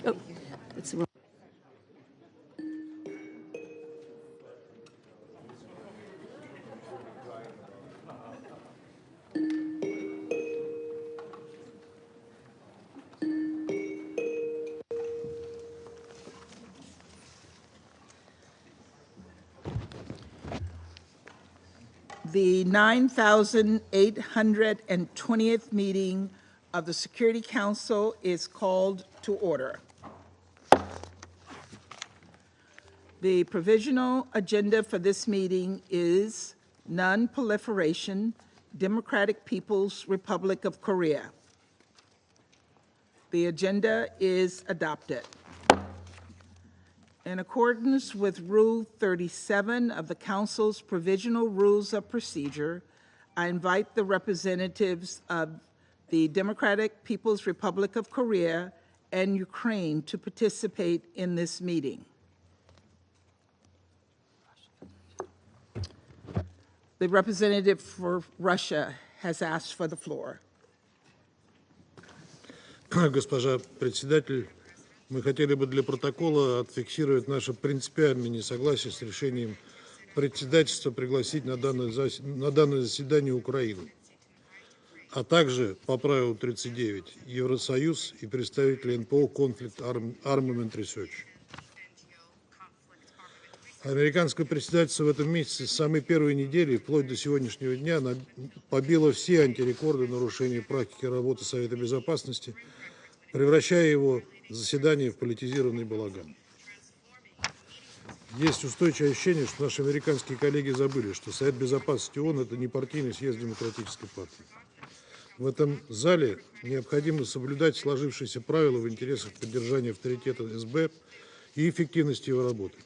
Oh, it's the wrong. The 9,820th meeting of the Security Council is called to order. The provisional agenda for this meeting is Non-Proliferation, Democratic People's Republic of Korea. The agenda is adopted. In accordance with Rule 37 of the Council's Provisional Rules of Procedure, I invite the representatives of the Democratic People's Republic of Korea and Ukraine to participate in this meeting. The representative for Russia has asked for the floor. Госпожа председатель, мы хотели бы для протокола отфиксировать наше принципиальное несогласие с решением председательства пригласить на данное заседание Украину, а также по правилу 39 Евросоюз и представители НПО Conflict Armament Research. Американское председательство в этом месяце с самой первой недели, вплоть до сегодняшнего дня, побило все антирекорды нарушения практики работы Совета Безопасности, превращая его заседание в политизированный балаган. Есть устойчивое ощущение, что наши американские коллеги забыли, что Совет Безопасности ООН – это не партийный съезд Демократической партии. В этом зале необходимо соблюдать сложившиеся правила в интересах поддержания авторитета СБ и эффективности его работы.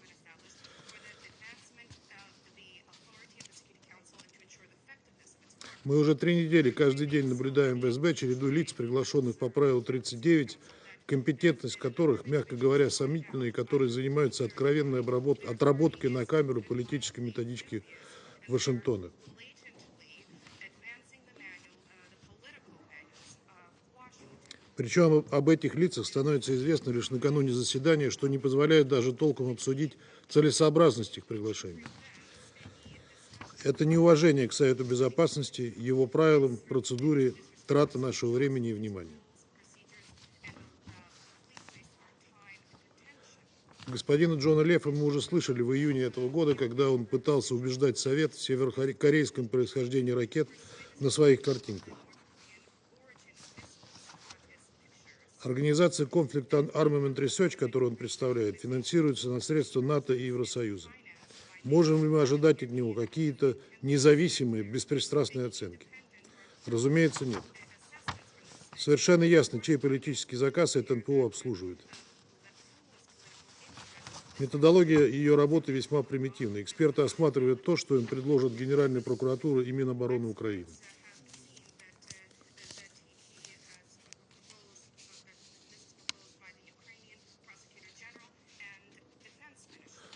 Мы уже 3 недели каждый день наблюдаем в СБ череду лиц, приглашенных по правилу 39, компетентность которых, мягко говоря, сомнительная, и которые занимаются откровенной отработкой на камеру политической методички Вашингтона. Причем об этих лицах становится известно лишь накануне заседания, что не позволяет даже толком обсудить целесообразность их приглашения. Это неуважение к Совету Безопасности, его правилам, процедуре, трата нашего времени и внимания. Господина Джона Лефа мы уже слышали в июне этого года, когда он пытался убеждать Совет в северокорейском происхождении ракет на своих картинках. Организация Conflict Armament Research, которую он представляет, финансируется на средства НАТО и Евросоюза. Можем ли мы ожидать от него какие-то независимые, беспристрастные оценки? Разумеется, нет. Совершенно ясно, чей политический заказ это НПО обслуживает. Методология ее работы весьма примитивна. Эксперты осматривают то, что им предложат Генеральная прокуратура и Минобороны Украины.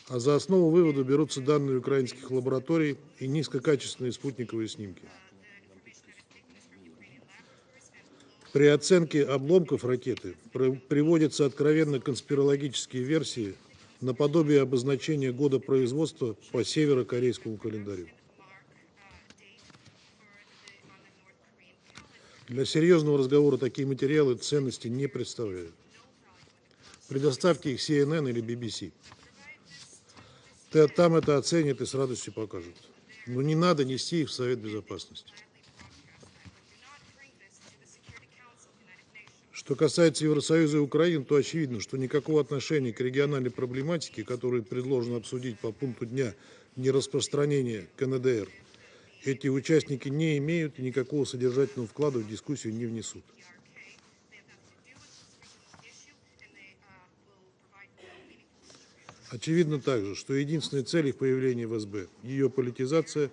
А за основу вывода берутся данные украинских лабораторий и низкокачественные спутниковые снимки. При оценке обломков ракеты приводятся откровенно конспирологические версии наподобие обозначения года производства по северокорейскому календарю. Для серьезного разговора такие материалы ценности не представляют. Предоставьте их CNN или BBC. Там это оценят и с радостью покажут. Но не надо нести их в Совет Безопасности. Что касается Евросоюза и Украины, то очевидно, что никакого отношения к региональной проблематике, которую предложено обсудить по пункту дня нераспространения КНДР, эти участники не имеют и никакого содержательного вклада в дискуссию не внесут. Очевидно также, что единственная цель их появления в СБ – ее политизация,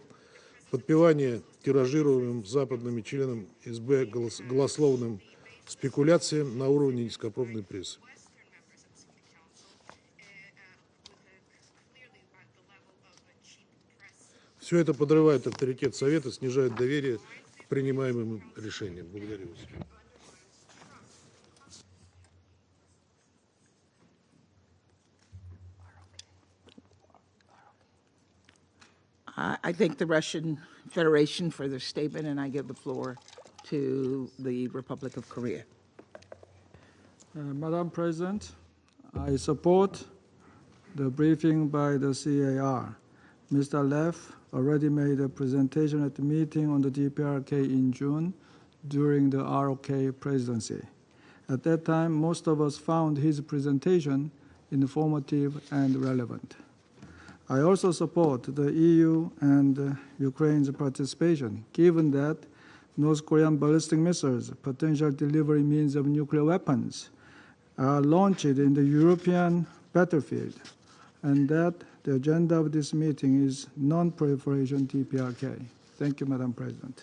подпевание тиражируемым западными членам СБ голословным спекуляциям на уровне низкопробной прессы. Все это подрывает авторитет Совета, снижает доверие к принимаемым решениям. Благодарю вас. I thank the Russian Federation for their statement, and I give the floor to the Republic of Korea. Madam President, I support the briefing by the CAR. Mr. Leff already made a presentation at the meeting on the DPRK in June during the ROK presidency. At that time, most of us found his presentation informative and relevant. I also support the EU and Ukraine's participation, given that North Korean ballistic missiles, potential delivery means of nuclear weapons, are launched in the European battlefield, and that the agenda of this meeting is non-proliferation DPRK. Thank you, Madam President.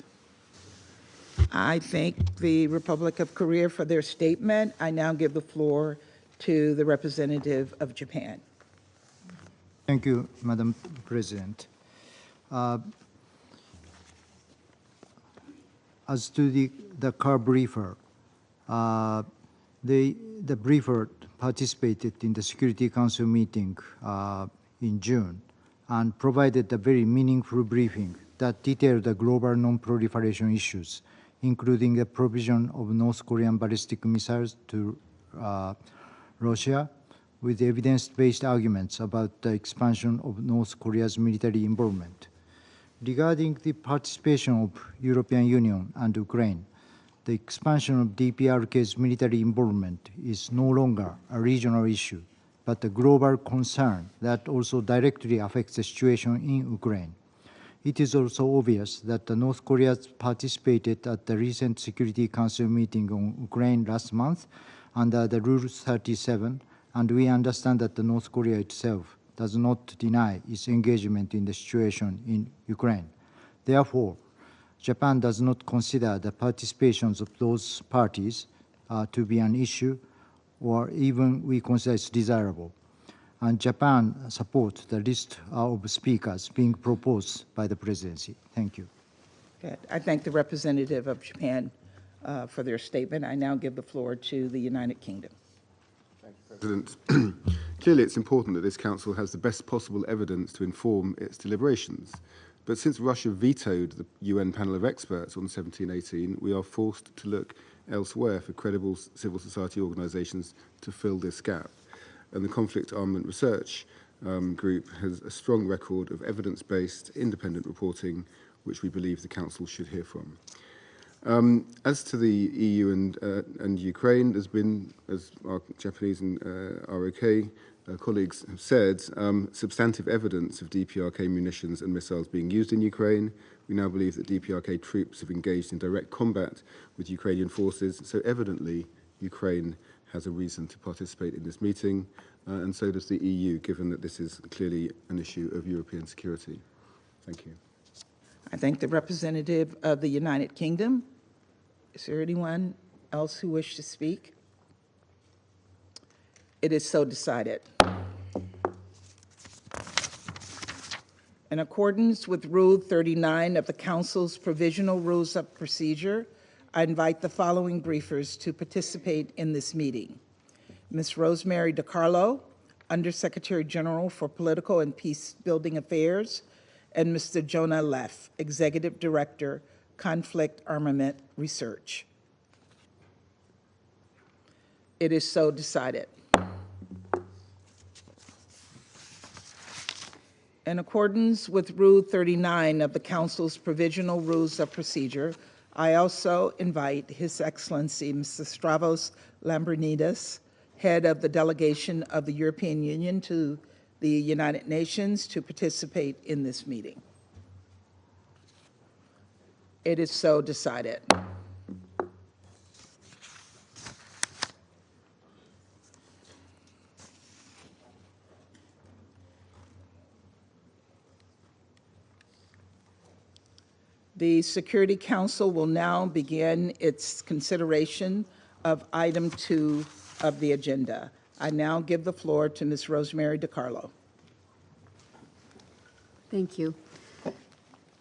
I thank the Republic of Korea for their statement. I now give the floor to the representative of Japan. Thank you, Madam President. As to the car briefer, the briefer participated in the Security Council meeting in June and provided a very meaningful briefing that detailed the global non-proliferation issues, including the provision of North Korean ballistic missiles to Russia, with evidence-based arguments about the expansion of North Korea's military involvement. Regarding the participation of European Union and Ukraine, the expansion of DPRK's military involvement is no longer a regional issue, but a global concern that also directly affects the situation in Ukraine. It is also obvious that North Korea participated at the recent Security Council meeting on Ukraine last month under the Rule 37, and we understand that North Korea itself does not deny its engagement in the situation in Ukraine. Therefore, Japan does not consider the participations of those parties to be an issue, or even we consider it desirable. And Japan supports the list of speakers being proposed by the presidency. Thank you. Good. I thank the representative of Japan for their statement. I now give the floor to the United Kingdom. President, clearly it's important that this Council has the best possible evidence to inform its deliberations. But since Russia vetoed the UN panel of experts on 1718, we are forced to look elsewhere for credible civil society organisations to fill this gap. And the Conflict Armament Research Group has a strong record of evidence-based, independent reporting, which we believe the Council should hear from. As to the EU and Ukraine, there's been, as our Japanese and ROK colleagues have said, substantive evidence of DPRK munitions and missiles being used in Ukraine. We now believe that DPRK troops have engaged in direct combat with Ukrainian forces, so evidently Ukraine has a reason to participate in this meeting, and so does the EU, given that this is clearly an issue of European security. Thank you. I thank the representative of the United Kingdom. Is there anyone else who wishes to speak? It is so decided. In accordance with Rule 39 of the Council's Provisional Rules of Procedure, I invite the following briefers to participate in this meeting. Ms. Rosemary DiCarlo, Undersecretary General for Political and Peace-Building Affairs, and Mr. Jonah Leff, Executive Director, Conflict Armament Research. It is so decided. In accordance with Rule 39 of the Council's Provisional Rules of Procedure, I also invite His Excellency Mr. Stavros Lambrinidis, Head of the Delegation of the European Union to the United Nations, to participate in this meeting. It is so decided. The Security Council will now begin its consideration of item 2 of the agenda. I now give the floor to Ms. Rosemary DiCarlo. Thank you.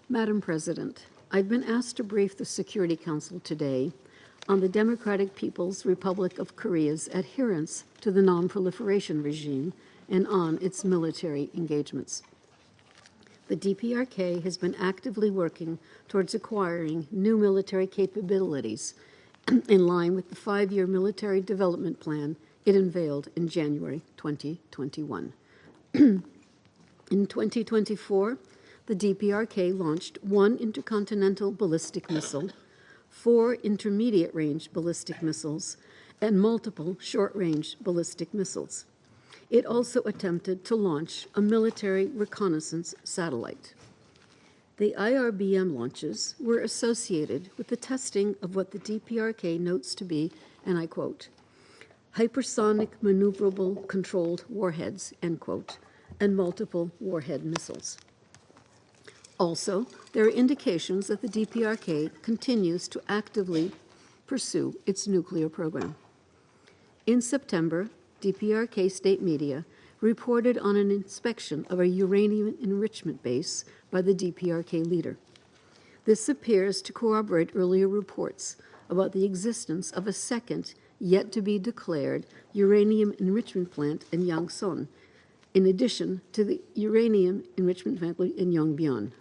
Madam President, I've been asked to brief the Security Council today on the Democratic People's Republic of Korea's adherence to the non-proliferation regime and on its military engagements. The DPRK has been actively working towards acquiring new military capabilities in line with the 5-year military development plan it unveiled in January 2021. In 2024, the DPRK launched 1 intercontinental ballistic missile, 4 intermediate-range ballistic missiles, and multiple short-range ballistic missiles. It also attempted to launch a military reconnaissance satellite. The IRBM launches were associated with the testing of what the DPRK notes to be, and I quote, hypersonic maneuverable controlled warheads, end quote, and multiple warhead missiles. Also, there are indications that the DPRK continues to actively pursue its nuclear program. In September, DPRK state media reported on an inspection of a uranium enrichment base by the DPRK leader. This appears to corroborate earlier reports about the existence of a second, yet-to-be-declared uranium enrichment plant in Yangson, in addition to the uranium enrichment plant in Yongbyon.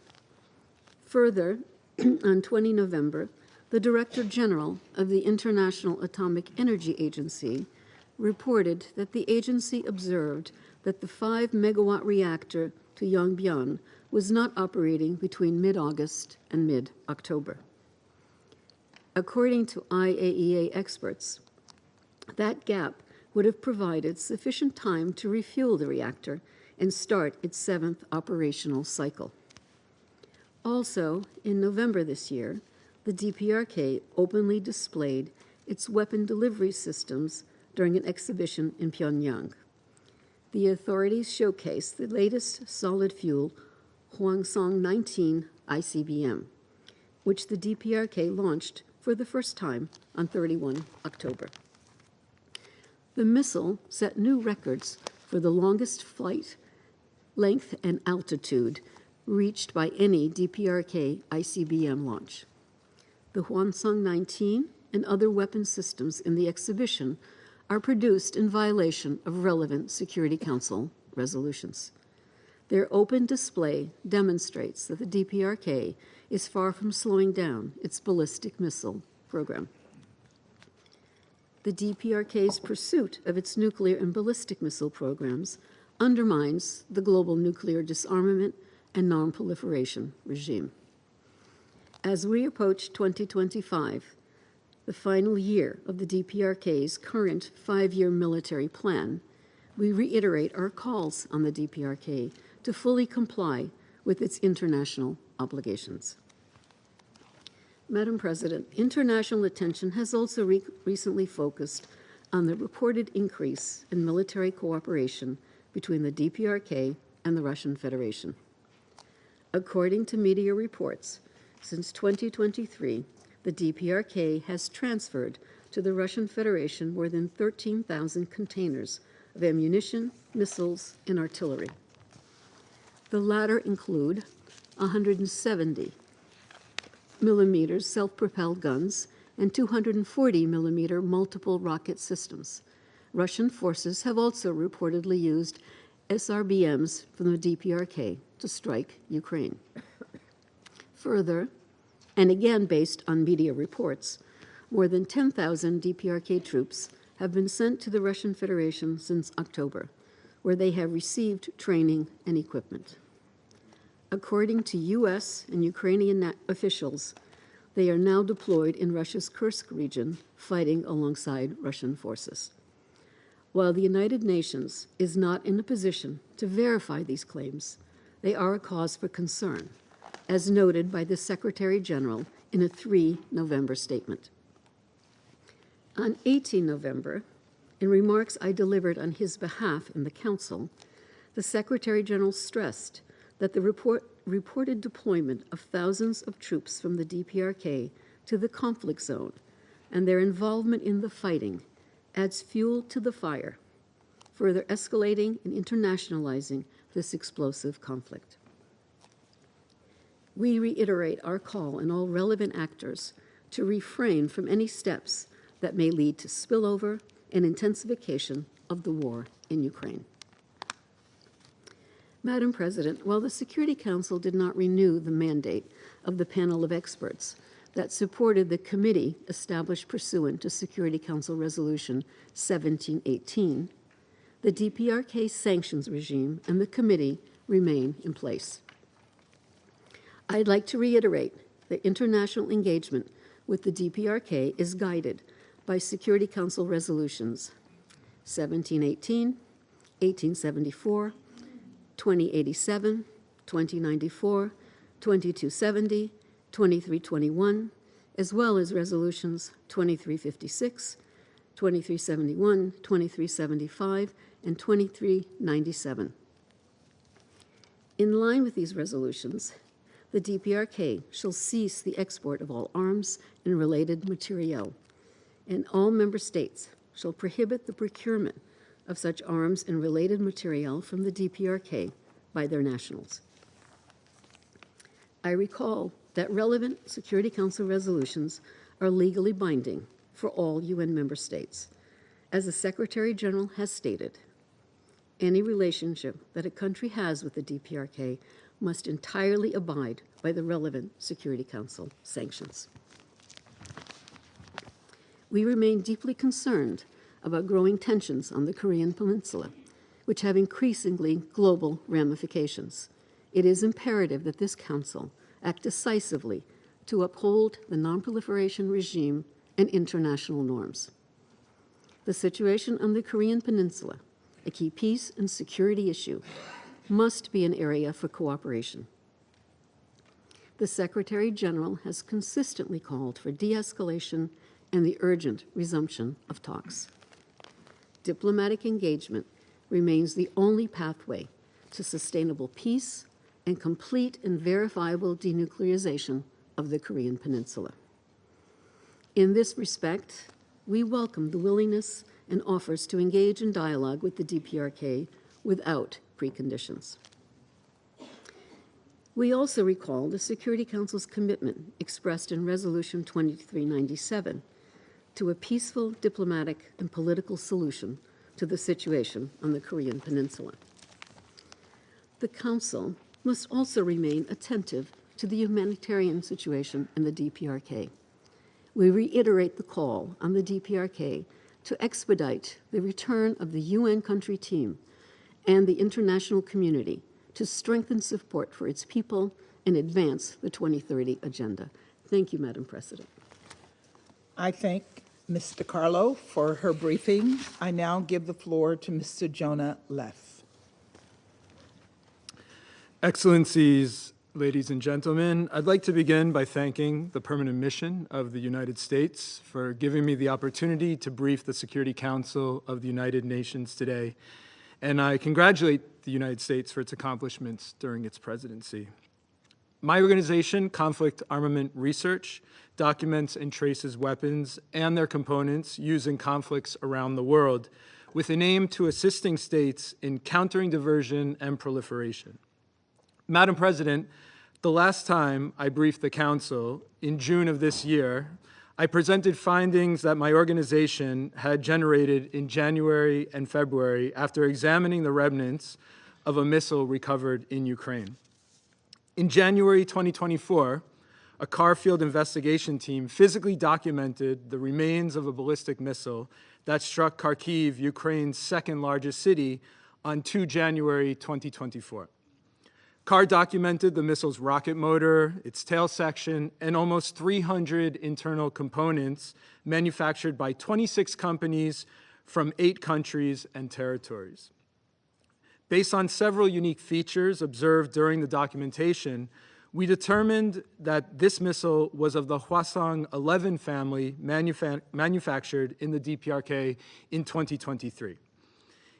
Further, on 20 November, the Director General of the International Atomic Energy Agency reported that the agency observed that the 5-megawatt reactor to Yongbyon was not operating between mid-August and mid-October. According to IAEA experts, that gap would have provided sufficient time to refuel the reactor and start its 7th operational cycle. Also, in November this year, the DPRK openly displayed its weapon delivery systems during an exhibition in Pyongyang. The authorities showcased the latest solid-fuel Hwasong-19 ICBM, which the DPRK launched for the first time on 31 October. The missile set new records for the longest flight length and altitude reached by any DPRK ICBM launch. The Hwasong-19 and other weapon systems in the exhibition are produced in violation of relevant Security Council resolutions. Their open display demonstrates that the DPRK is far from slowing down its ballistic missile program. The DPRK's pursuit of its nuclear and ballistic missile programs undermines the global nuclear disarmament and non-proliferation regime. As we approach 2025, the final year of the DPRK's current 5-year military plan, we reiterate our calls on the DPRK to fully comply with its international obligations. Madam President, international attention has also recently focused on the reported increase in military cooperation between the DPRK and the Russian Federation. According to media reports, since 2023, the DPRK has transferred to the Russian Federation more than 13,000 containers of ammunition, missiles, and artillery. The latter include 170 millimeter self-propelled guns and 240 millimeter multiple rocket systems. Russian forces have also reportedly used SRBMs from the DPRK to strike Ukraine. Further, and again based on media reports, more than 10,000 DPRK troops have been sent to the Russian Federation since October, where they have received training and equipment. According to U.S. and Ukrainian officials, they are now deployed in Russia's Kursk region, fighting alongside Russian forces. While the United Nations is not in a position to verify these claims, they are a cause for concern, as noted by the Secretary General in a 3 November statement. On 18 November, in remarks I delivered on his behalf in the Council, the Secretary General stressed that the reported deployment of thousands of troops from the DPRK to the conflict zone and their involvement in the fighting adds fuel to the fire, further escalating and internationalizing this explosive conflict. We reiterate our call on all relevant actors to refrain from any steps that may lead to spillover and intensification of the war in Ukraine. Madam President, while the Security Council did not renew the mandate of the panel of experts that supported the committee established pursuant to Security Council Resolution 1718, the DPRK sanctions regime and the committee remain in place. I'd like to reiterate that international engagement with the DPRK is guided by Security Council resolutions 1718, 1874, 2087, 2094, 2270, 2321, as well as resolutions 2356, 2371, 2375, and 2397. In line with these resolutions, the DPRK shall cease the export of all arms and related materiel, and all member states shall prohibit the procurement of such arms and related materiel from the DPRK by their nationals. I recall that relevant Security Council resolutions are legally binding for all UN member states. As the Secretary General has stated, any relationship that a country has with the DPRK must entirely abide by the relevant Security Council sanctions. We remain deeply concerned about growing tensions on the Korean Peninsula, which have increasingly global ramifications. It is imperative that this Council act decisively to uphold the non-proliferation regime and international norms. The situation on the Korean Peninsula, a key peace and security issue, must be an area for cooperation. The Secretary General has consistently called for de-escalation and the urgent resumption of talks. Diplomatic engagement remains the only pathway to sustainable peace and complete and verifiable denuclearization of the Korean Peninsula. In this respect, we welcome the willingness and offers to engage in dialogue with the DPRK without preconditions. We also recall the Security Council's commitment expressed in Resolution 2397 to a peaceful diplomatic and political solution to the situation on the Korean Peninsula. The Council must also remain attentive to the humanitarian situation in the DPRK. We reiterate the call on the DPRK to expedite the return of the UN country team and the international community to strengthen support for its people and advance the 2030 agenda. Thank you, Madam President. I thank Ms. DiCarlo for her briefing. I now give the floor to Mr. Jonah Leff. Excellencies, ladies and gentlemen, I'd like to begin by thanking the Permanent Mission of the United States for giving me the opportunity to brief the Security Council of the United Nations today, and I congratulate the United States for its accomplishments during its presidency. My organization, Conflict Armament Research, documents and traces weapons and their components used in conflicts around the world with an aim to assisting states in countering diversion and proliferation. Madam President, the last time I briefed the Council, in June of this year, I presented findings that my organization had generated in January and February after examining the remnants of a missile recovered in Ukraine. In January 2024, a car field investigation team physically documented the remains of a ballistic missile that struck Kharkiv, Ukraine's second largest city, on 2 January 2024. CAR documented the missile's rocket motor, its tail section, and almost 300 internal components manufactured by 26 companies from 8 countries and territories. Based on several unique features observed during the documentation, we determined that this missile was of the Hwasong-11 family manufactured in the DPRK in 2023.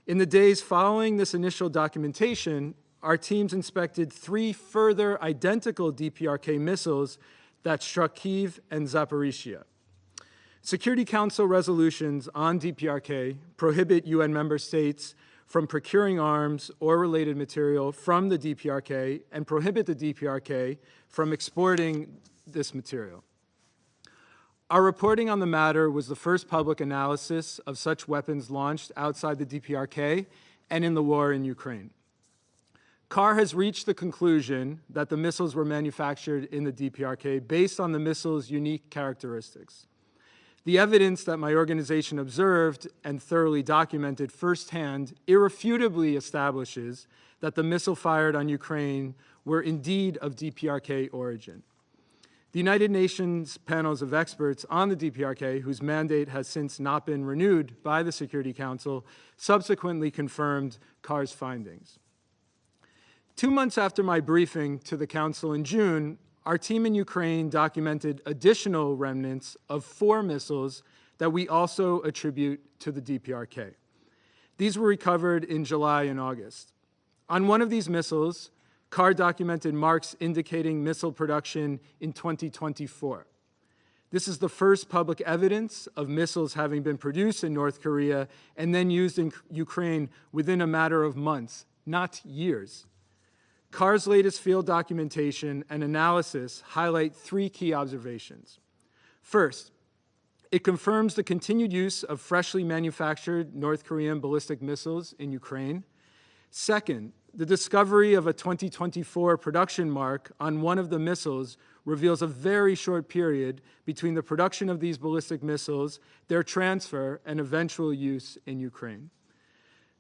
In the days following this initial documentation, our teams inspected 3 further identical DPRK missiles that struck Kyiv and Zaporizhzhia. Security Council resolutions on DPRK prohibit UN member states from procuring arms or related material from the DPRK and prohibit the DPRK from exporting this material. Our reporting on the matter was the first public analysis of such weapons launched outside the DPRK and in the war in Ukraine. Carr has reached the conclusion that the missiles were manufactured in the DPRK based on the missile's unique characteristics. The evidence that my organization observed and thoroughly documented firsthand irrefutably establishes that the missile fired on Ukraine were indeed of DPRK origin. The United Nations panels of experts on the DPRK, whose mandate has since not been renewed by the Security Council, subsequently confirmed Carr's findings. 2 months after my briefing to the Council in June, our team in Ukraine documented additional remnants of 4 missiles that we also attribute to the DPRK. These were recovered in July and August. On one of these missiles, Carr documented marks indicating missile production in 2024. This is the first public evidence of missiles having been produced in North Korea and then used in Ukraine within a matter of months, not years. Carr's latest field documentation and analysis highlight 3 key observations. First, it confirms the continued use of freshly manufactured North Korean ballistic missiles in Ukraine. Second, the discovery of a 2024 production mark on one of the missiles reveals a very short period between the production of these ballistic missiles, their transfer, and eventual use in Ukraine.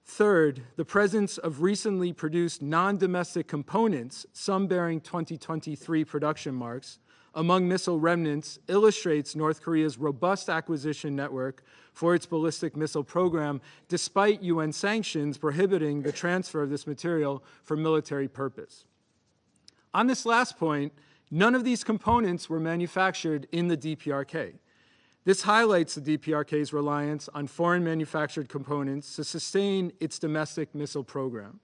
Third, the presence of recently produced non-domestic components, some bearing 2023 production marks, among missile remnants illustrates North Korea's robust acquisition network for its ballistic missile program, despite UN sanctions prohibiting the transfer of this material for military purpose. On this last point, none of these components were manufactured in the DPRK. This highlights the DPRK's reliance on foreign manufactured components to sustain its domestic missile program.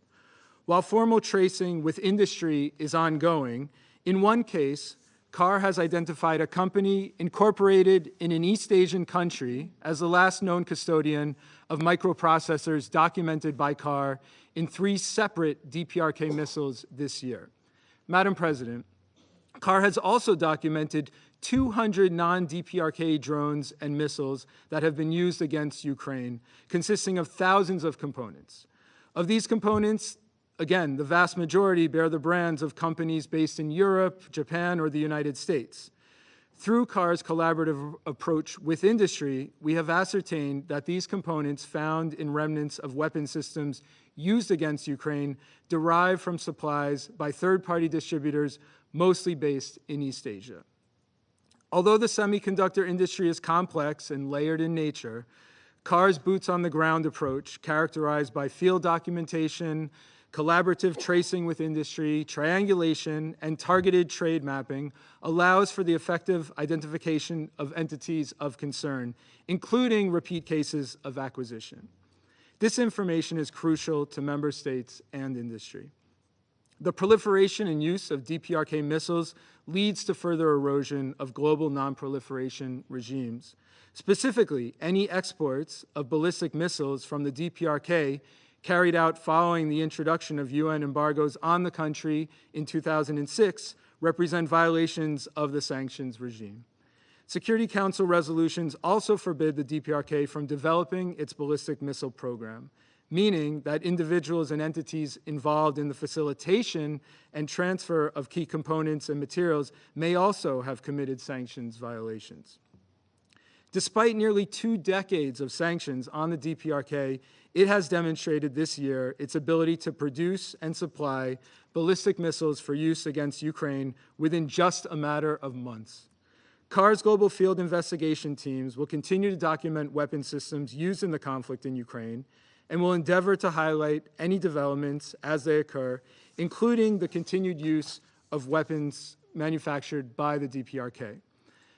While formal tracing with industry is ongoing, in one case, Carr has identified a company incorporated in an East Asian country as the last known custodian of microprocessors documented by Carr in 3 separate DPRK missiles this year. Madam President, Carr has also documented 200 non-DPRK drones and missiles that have been used against Ukraine, consisting of thousands of components. Of these components, again, the vast majority bear the brands of companies based in Europe, Japan, or the United States. Through Carr's collaborative approach with industry, we have ascertained that these components found in remnants of weapon systems used against Ukraine derive from supplies by third-party distributors, mostly based in East Asia. Although the semiconductor industry is complex and layered in nature, Carr's boots-on-the-ground approach, characterized by field documentation, collaborative tracing with industry, triangulation, and targeted trade mapping, allows for the effective identification of entities of concern, including repeat cases of acquisition. This information is crucial to member states and industry. The proliferation and use of DPRK missiles leads to further erosion of global non-proliferation regimes. Specifically, any exports of ballistic missiles from the DPRK carried out following the introduction of UN embargoes on the country in 2006 represent violations of the sanctions regime. Security Council resolutions also forbid the DPRK from developing its ballistic missile program, meaning that individuals and entities involved in the facilitation and transfer of key components and materials may also have committed sanctions violations. Despite nearly 2 decades of sanctions on the DPRK, it has demonstrated this year its ability to produce and supply ballistic missiles for use against Ukraine within just a matter of months. Carr's global field investigation teams will continue to document weapon systems used in the conflict in Ukraine and will endeavor to highlight any developments as they occur, including the continued use of weapons manufactured by the DPRK.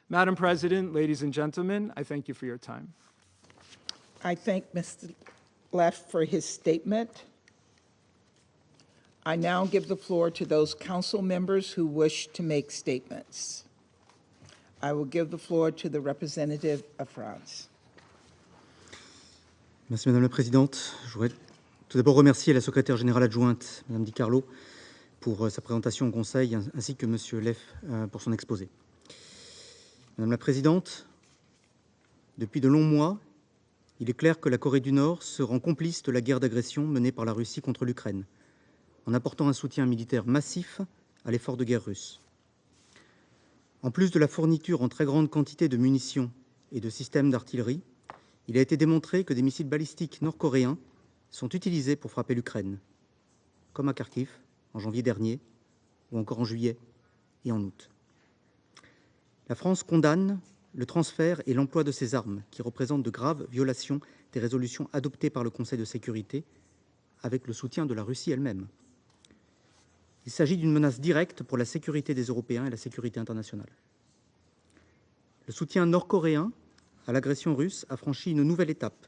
Madam President, ladies and gentlemen, I thank you for your time. I thank Mr. Leff for his statement. I now give the floor to those council members who wish to make statements. I will give the floor to the representative of France. Merci Madame la Présidente. Je voudrais tout d'abord remercier la secrétaire générale adjointe, Madame Di Carlo, pour sa présentation au Conseil, ainsi que Monsieur Leff pour son exposé. Madame la Présidente, depuis de longs mois, il est clair que la Corée du Nord se rend complice de la guerre d'agression menée par la Russie contre l'Ukraine. en apportant un soutien militaire massif à l'effort de guerre russe. En plus de la fourniture en très grande quantité de munitions et de systèmes d'artillerie, il a été démontré que des missiles balistiques nord-coréens sont utilisés pour frapper l'Ukraine, comme à Kharkiv en janvier dernier, ou encore en juillet et en août. La France condamne le transfert et l'emploi de ces armes, qui représentent de graves violations des résolutions adoptées par le Conseil de sécurité, avec le soutien de la Russie elle-même. Il s'agit d'une menace directe pour la sécurité des Européens et la sécurité internationale. Le soutien nord-coréen à l'agression russe a franchi une nouvelle étape,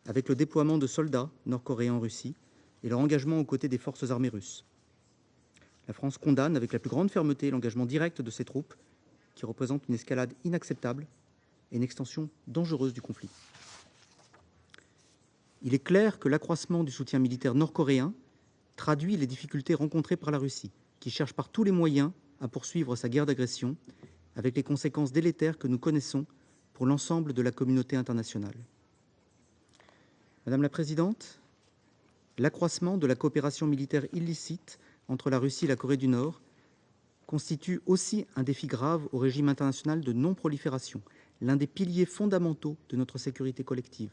avec le déploiement de soldats nord-coréens en Russie et leur engagement aux côtés des forces armées russes. La France condamne avec la plus grande fermeté l'engagement direct de ces troupes, qui représente une escalade inacceptable et une extension dangereuse du conflit. Il est clair que l'accroissement du soutien militaire nord-coréen traduit les difficultés rencontrées par la Russie, qui cherche par tous les moyens à poursuivre sa guerre d'agression, avec les conséquences délétères que nous connaissons pour l'ensemble de la communauté internationale. Madame la Présidente, l'accroissement de la coopération militaire illicite entre la Russie et la Corée du Nord constitue aussi un défi grave au régime international de non-prolifération, l'un des piliers fondamentaux de notre sécurité collective.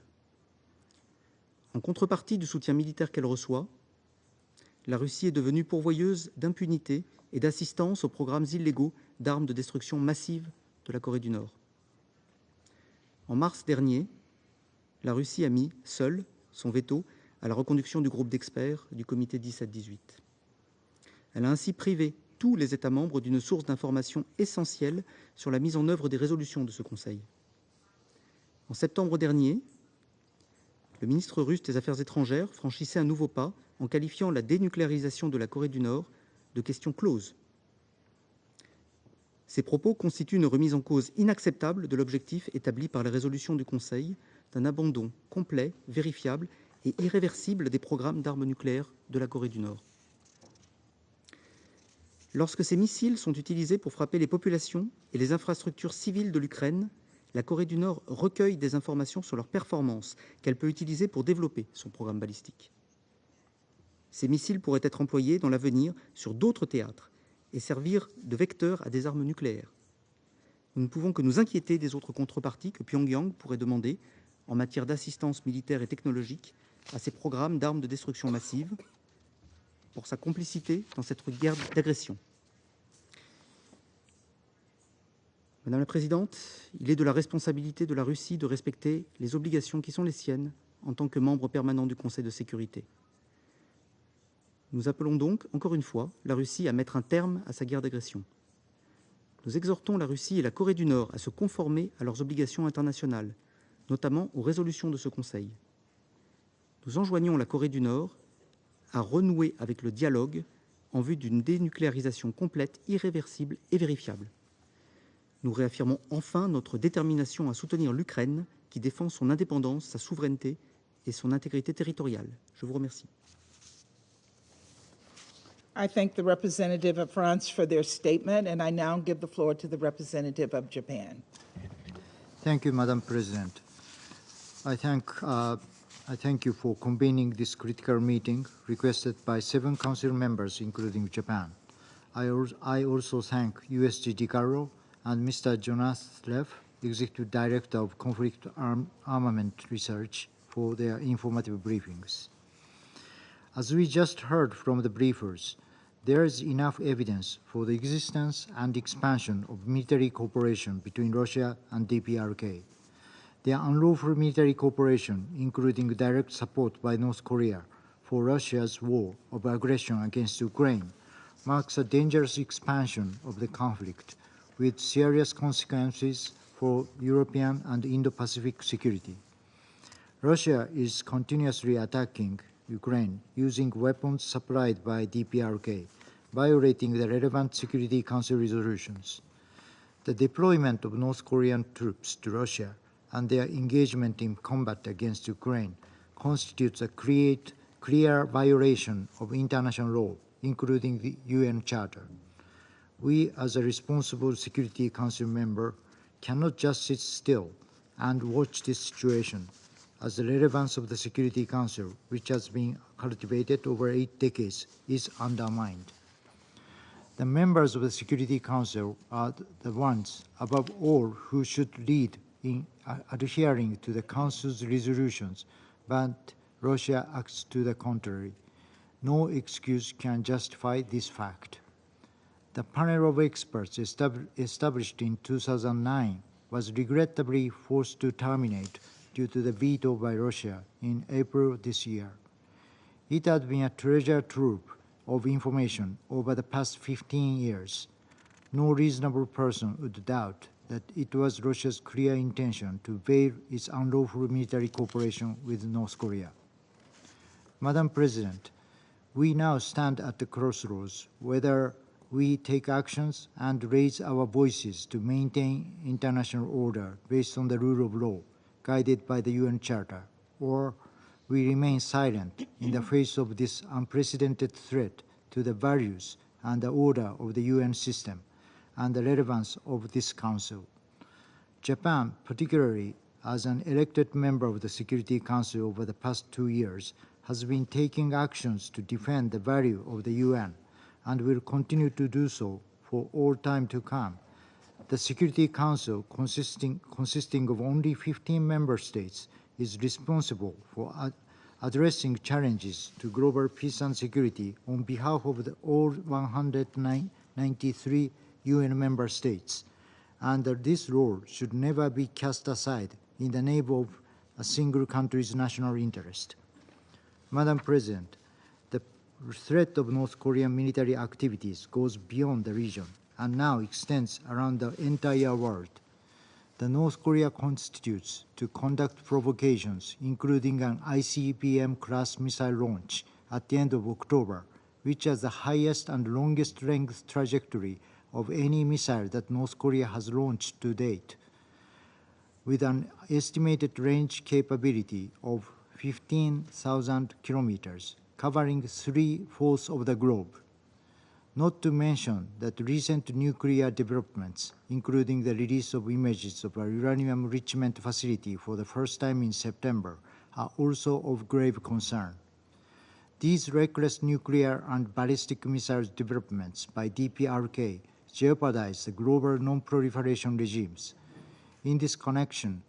En contrepartie du soutien militaire qu'elle reçoit, la Russie est devenue pourvoyeuse d'impunité et d'assistance aux programmes illégaux d'armes de destruction massive de la Corée du Nord. En mars dernier, la Russie a mis, seule, son veto à la reconduction du groupe d'experts du comité 17-18. Elle a ainsi privé tous les États membres d'une source d'information essentielle sur la mise en œuvre des résolutions de ce Conseil. En septembre dernier, le ministre russe des Affaires étrangères franchissait un nouveau pas en qualifiant la dénucléarisation de la Corée du Nord de question close. Ces propos constituent une remise en cause inacceptable de l'objectif établi par les résolutions du Conseil d'un abandon complet, vérifiable et irréversible des programmes d'armes nucléaires de la Corée du Nord. Lorsque ces missiles sont utilisés pour frapper les populations et les infrastructures civiles de l'Ukraine, la Corée du Nord recueille des informations sur leurs performances qu'elle peut utiliser pour développer son programme balistique. Ces missiles pourraient être employés dans l'avenir sur d'autres théâtres et servir de vecteur à des armes nucléaires. Nous ne pouvons que nous inquiéter des autres contreparties que Pyongyang pourrait demander en matière d'assistance militaire et technologique à ces programmes d'armes de destruction massive pour sa complicité dans cette guerre d'agression. Madame la Présidente, il est de la responsabilité de la Russie de respecter les obligations qui sont les siennes en tant que membre permanent du Conseil de sécurité. Nous appelons donc, encore une fois, la Russie à mettre un terme à sa guerre d'agression. Nous exhortons la Russie et la Corée du Nord à se conformer à leurs obligations internationales, notamment aux résolutions de ce Conseil. Nous enjoignons la Corée du Nord à renouer avec le dialogue en vue d'une dénucléarisation complète, irréversible et vérifiable. Nous réaffirmons enfin notre détermination à soutenir l'Ukraine qui défend son indépendance, sa souveraineté et son intégrité territoriale. Je vous remercie. I thank the representative of France for their statement, and I now give the floor to the representative of Japan. Thank you, Madam President. I thank you for convening this critical meeting requested by 7 Council members, including Japan. I also thank USG DiCarlo and Mr. Jonas Leff, Executive Director of Conflict Armament Research, for their informative briefings. As we just heard from the briefers, there is enough evidence for the existence and expansion of military cooperation between Russia and DPRK. Their unlawful military cooperation, including direct support by North Korea for Russia's war of aggression against Ukraine, marks a dangerous expansion of the conflict with serious consequences for European and Indo-Pacific security. Russia is continuously attacking Ukraine using weapons supplied by DPRK, violating the relevant Security Council resolutions. The deployment of North Korean troops to Russia and their engagement in combat against Ukraine constitutes a clear violation of international law, including the UN Charter. We, as a responsible Security Council member, cannot just sit still and watch this situation as the relevance of the Security Council, which has been cultivated over 8 decades, is undermined. The members of the Security Council are the ones, above all, who should lead in adhering to the Council's resolutions, but Russia acts to the contrary. No excuse can justify this fact. The panel of experts established in 2009 was regrettably forced to terminate due to the veto by Russia in April this year. It had been a treasure trove of information over the past 15 years. No reasonable person would doubt that it was Russia's clear intention to veil its unlawful military cooperation with North Korea. Madam President, we now stand at the crossroads whether we take actions and raise our voices to maintain international order based on the rule of law, guided by the UN Charter, or we remain silent in the face of this unprecedented threat to the values and the order of the UN system and the relevance of this Council. Japan, particularly as an elected member of the Security Council over the past 2 years, has been taking actions to defend the value of the UN and will continue to do so for all time to come. The Security Council, consisting of only 15 member states, is responsible for addressing challenges to global peace and security on behalf of all 193 UN member states, and this role should never be cast aside in the name of a single country's national interest. Madam President, the threat of North Korean military activities goes beyond the region and now extends around the entire world. The North Korea constitutes to conduct provocations, including an ICBM-class missile launch at the end of October, which has the highest and longest length trajectory of any missile that North Korea has launched to date, with an estimated range capability of 15,000 kilometers, covering 3/4 of the globe. Not to mention that recent nuclear developments, including the release of images of a uranium enrichment facility for the first time in September, are also of grave concern. These reckless nuclear and ballistic missile developments by DPRK jeopardize the global non-proliferation regimes. In this connection,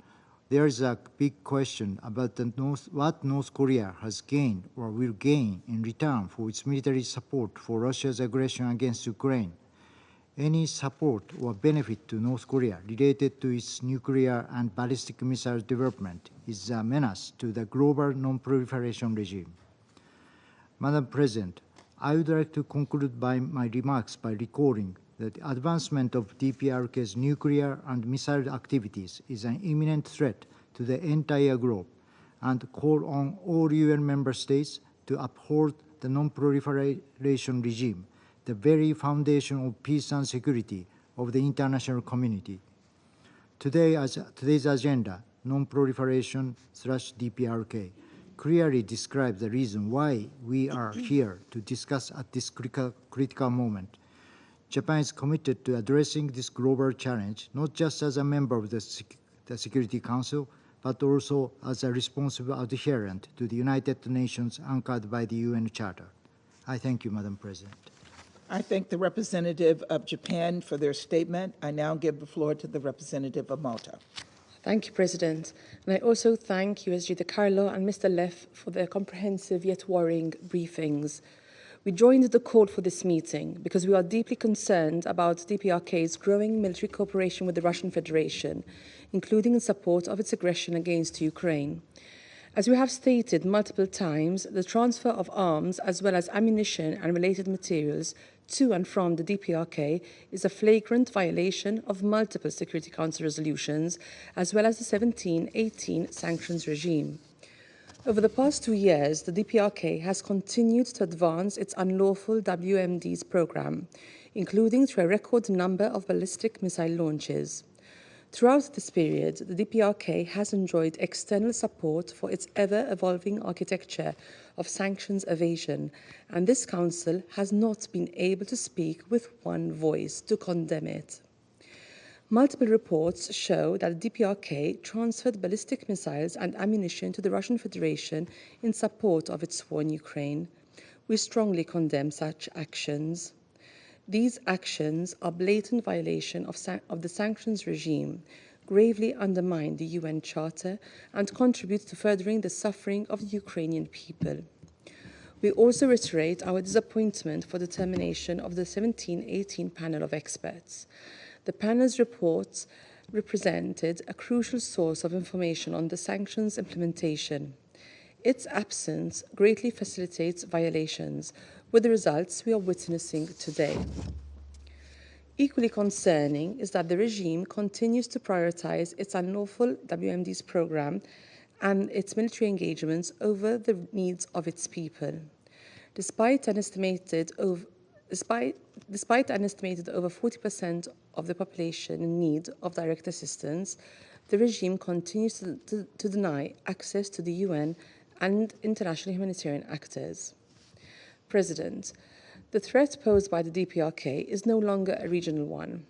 there is a big question about what North Korea has gained or will gain in return for its military support for Russia's aggression against Ukraine. Any support or benefit to North Korea related to its nuclear and ballistic missile development is a menace to the global non-proliferation regime. Madam President, I would like to conclude my remarks by recalling that the advancement of DPRK's nuclear and missile activities is an imminent threat to the entire globe, and call on all UN member states to uphold the non-proliferation regime, the very foundation of peace and security of the international community. Today's agenda, Non-Proliferation/DPRK, clearly describes the reason why we are here to discuss at this critical moment. Japan is committed to addressing this global challenge, not just as a member of the Security Council, but also as a responsible adherent to the United Nations anchored by the UN Charter. I thank you, Madam President. I thank the representative of Japan for their statement. I now give the floor to the representative of Malta. Thank you, President. And I also thank USG De Carlo and Mr. Leff for their comprehensive yet worrying briefings. We joined the call for this meeting because we are deeply concerned about DPRK's growing military cooperation with the Russian Federation, including in support of its aggression against Ukraine. As we have stated multiple times, the transfer of arms as well as ammunition and related materials to and from the DPRK is a flagrant violation of multiple Security Council resolutions, as well as the 1718 sanctions regime. Over the past 2 years, the DPRK has continued to advance its unlawful WMDs program, including through a record number of ballistic missile launches. Throughout this period, the DPRK has enjoyed external support for its ever-evolving architecture of sanctions evasion, and this Council has not been able to speak with one voice to condemn it. Multiple reports show that the DPRK transferred ballistic missiles and ammunition to the Russian Federation in support of its war in Ukraine. We strongly condemn such actions. These actions are blatant violation of the sanctions regime, gravely undermine the UN Charter, and contribute to furthering the suffering of the Ukrainian people. We also reiterate our disappointment for the termination of the 1718 panel of experts. The panel's reports represented a crucial source of information on the sanctions implementation. Its absence greatly facilitates violations, with the results we are witnessing today. Equally concerning is that the regime continues to prioritize its unlawful WMD's program and its military engagements over the needs of its people. Despite an estimated over 40% of the population in need of direct assistance, the regime continues to deny access to the UN and international humanitarian actors. President, the threat posed by the DPRK is no longer a regional one.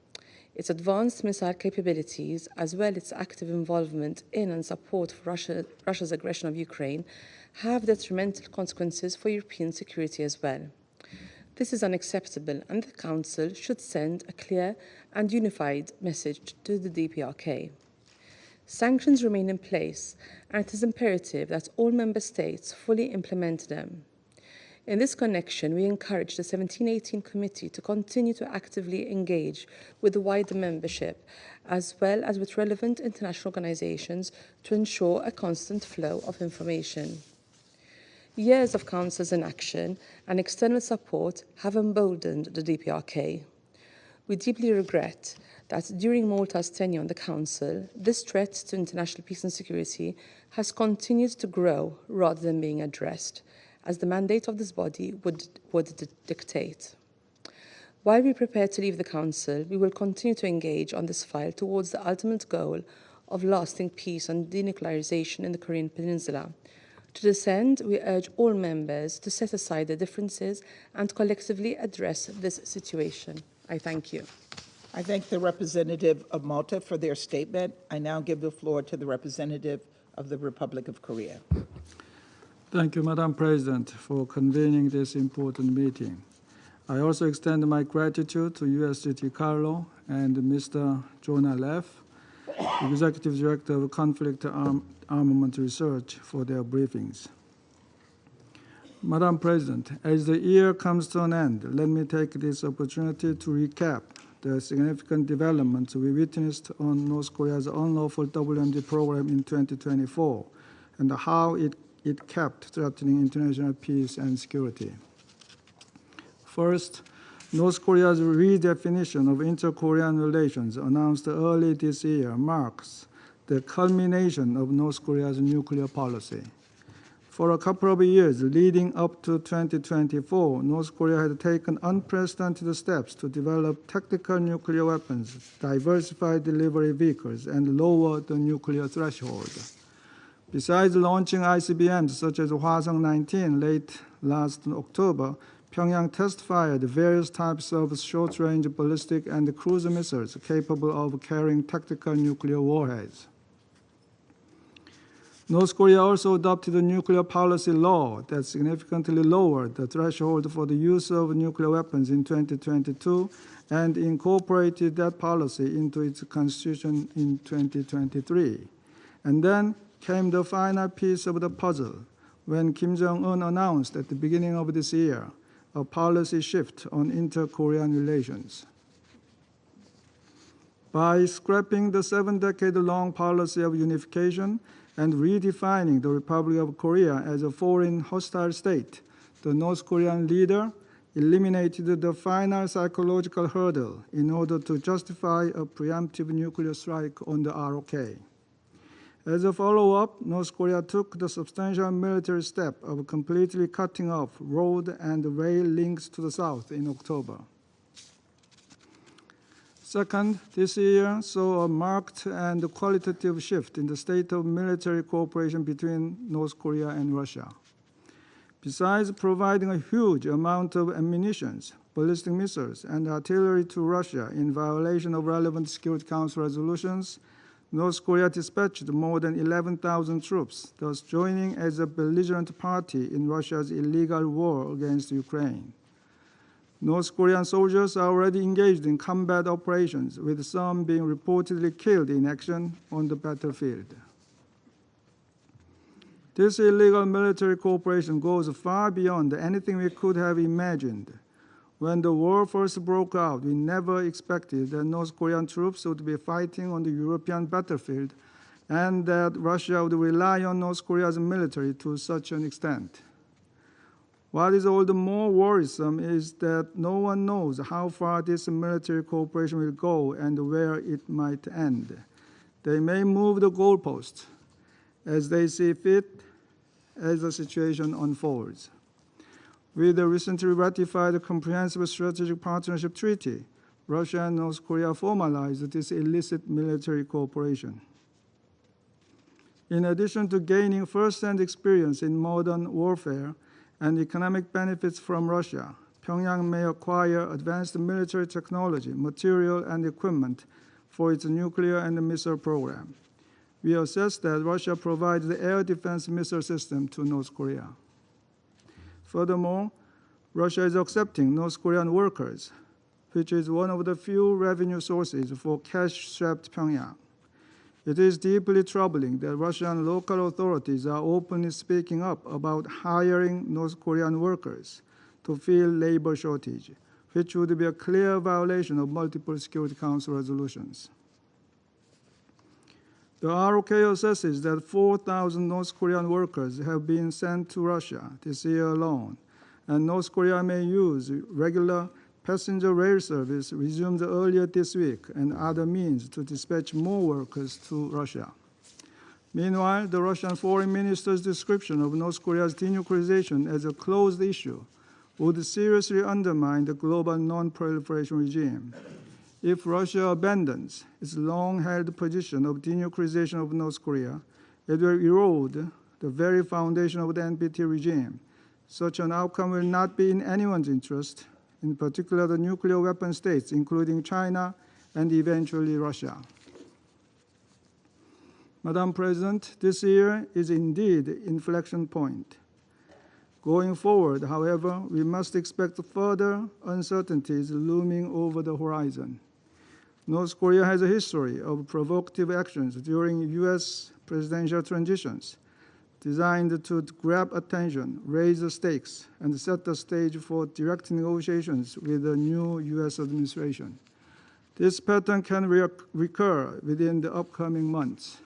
Its advanced missile capabilities, as well as its active involvement in and support for Russia's aggression of Ukraine, have detrimental consequences for European security as well. This is unacceptable, and the Council should send a clear and unified message to the DPRK. Sanctions remain in place, and it is imperative that all Member States fully implement them. In this connection, we encourage the 1718 Committee to continue to actively engage with the wider membership, as well as with relevant international organizations, to ensure a constant flow of information. Years of Council's inaction and external support have emboldened the DPRK. We deeply regret that during Malta's tenure on the Council, this threat to international peace and security has continued to grow rather than being addressed, as the mandate of this body would dictate. While we prepare to leave the Council, we will continue to engage on this file towards the ultimate goal of lasting peace and denuclearization in the Korean Peninsula. To this end, we urge all members to set aside their differences and collectively address this situation. I thank you. I thank the representative of Malta for their statement. I now give the floor to the representative of the Republic of Korea. Thank you, Madam President, for convening this important meeting. I also extend my gratitude to USGT Carlo and Mr. Jonah Leff, Executive Director of Conflict Armament Research, for their briefings. Madam President, as the year comes to an end, let me take this opportunity to recap the significant developments we witnessed on North Korea's unlawful WMD program in 2024 and how it kept threatening international peace and security. First, North Korea's redefinition of inter-Korean relations announced early this year marks the culmination of North Korea's nuclear policy. For a couple of years leading up to 2024, North Korea had taken unprecedented steps to develop tactical nuclear weapons, diversify delivery vehicles, and lower the nuclear threshold. Besides launching ICBMs such as Hwasong-19 late last October, Pyongyang test-fired various types of short-range ballistic and cruise missiles capable of carrying tactical nuclear warheads. North Korea also adopted a nuclear policy law that significantly lowered the threshold for the use of nuclear weapons in 2022 and incorporated that policy into its constitution in 2023. And then came the final piece of the puzzle when Kim Jong-un announced at the beginning of this year a policy shift on inter-Korean relations. By scrapping the 7-decade-long policy of unification and redefining the Republic of Korea as a foreign hostile state, the North Korean leader eliminated the final psychological hurdle in order to justify a preemptive nuclear strike on the ROK. As a follow-up, North Korea took the substantial military step of completely cutting off road and rail links to the south in October. Second, this year saw a marked and qualitative shift in the state of military cooperation between North Korea and Russia. Besides providing a huge amount of ammunition, ballistic missiles, and artillery to Russia in violation of relevant Security Council resolutions, North Korea dispatched more than 11,000 troops, thus joining as a belligerent party in Russia's illegal war against Ukraine. North Korean soldiers are already engaged in combat operations, with some being reportedly killed in action on the battlefield. This illegal military cooperation goes far beyond anything we could have imagined. When the war first broke out, we never expected that North Korean troops would be fighting on the European battlefield and that Russia would rely on North Korea's military to such an extent. What is all the more worrisome is that no one knows how far this military cooperation will go and where it might end. They may move the goalposts as they see fit as the situation unfolds. With the recently ratified Comprehensive Strategic Partnership Treaty, Russia and North Korea formalized this illicit military cooperation. In addition to gaining first-hand experience in modern warfare and economic benefits from Russia, Pyongyang may acquire advanced military technology, material, and equipment for its nuclear and missile program. We assess that Russia provides the air defense missile system to North Korea. Furthermore, Russia is accepting North Korean workers, which is one of the few revenue sources for cash-strapped Pyongyang. It is deeply troubling that Russian local authorities are openly speaking up about hiring North Korean workers to fill labor shortage, which would be a clear violation of multiple Security Council resolutions. The ROK assesses that 4,000 North Korean workers have been sent to Russia this year alone, and North Korea may use regular passenger rail service resumed earlier this week and other means to dispatch more workers to Russia. Meanwhile, the Russian foreign minister's description of North Korea's denuclearization as a closed issue would seriously undermine the global non-proliferation regime. If Russia abandons its long-held position of denuclearization of North Korea, it will erode the very foundation of the NPT regime. Such an outcome will not be in anyone's interest, in particular the nuclear weapon states, including China and eventually Russia. Madam President, this year is indeed an inflection point. Going forward, however, we must expect further uncertainties looming over the horizon. North Korea has a history of provocative actions during U.S. presidential transitions, designed to grab attention, raise the stakes, and set the stage for direct negotiations with the new U.S. administration. This pattern can recur within the upcoming months.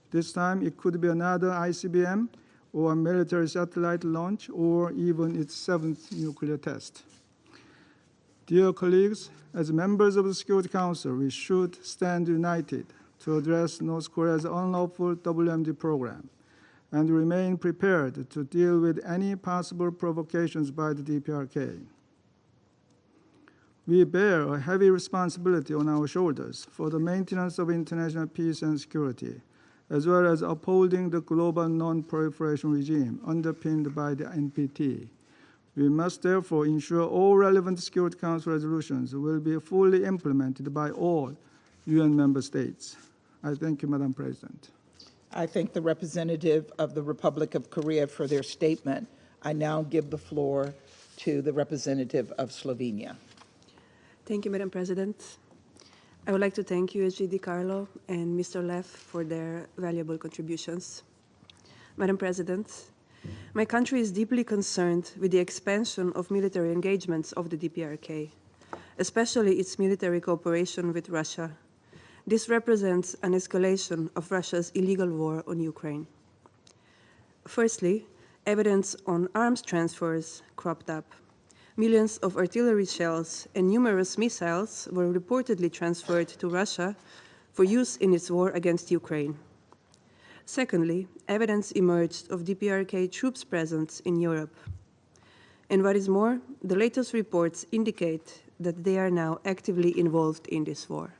This time, it could be another ICBM or a military satellite launch or even its 7th nuclear test. Dear colleagues, as members of the Security Council, we should stand united to address North Korea's unlawful WMD program and remain prepared to deal with any possible provocations by the DPRK. We bear a heavy responsibility on our shoulders for the maintenance of international peace and security, as well as upholding the global non-proliferation regime underpinned by the NPT. We must therefore ensure all relevant Security Council resolutions will be fully implemented by all UN member states. I thank you, Madam President. I thank the representative of the Republic of Korea for their statement. I now give the floor to the representative of Slovenia. Thank you, Madam President. I would like to thank USG DiCarlo and Mr. Leff for their valuable contributions. Madam President, my country is deeply concerned with the expansion of military engagements of the DPRK, especially its military cooperation with Russia. This represents an escalation of Russia's illegal war on Ukraine. Firstly, evidence on arms transfers cropped up. Millions of artillery shells and numerous missiles were reportedly transferred to Russia for use in its war against Ukraine. Secondly, evidence emerged of DPRK troops' presence in Europe. And what is more, the latest reports indicate that they are now actively involved in this war.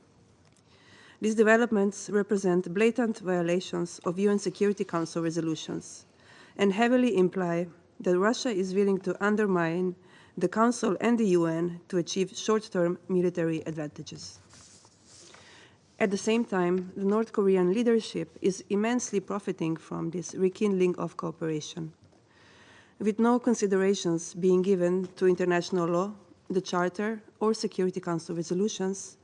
These developments represent blatant violations of UN Security Council resolutions and heavily imply that Russia is willing to undermine the Council and the UN to achieve short-term military advantages. At the same time, the North Korean leadership is immensely profiting from this rekindling of cooperation. With no considerations being given to international law, the Charter, or Security Council resolutions,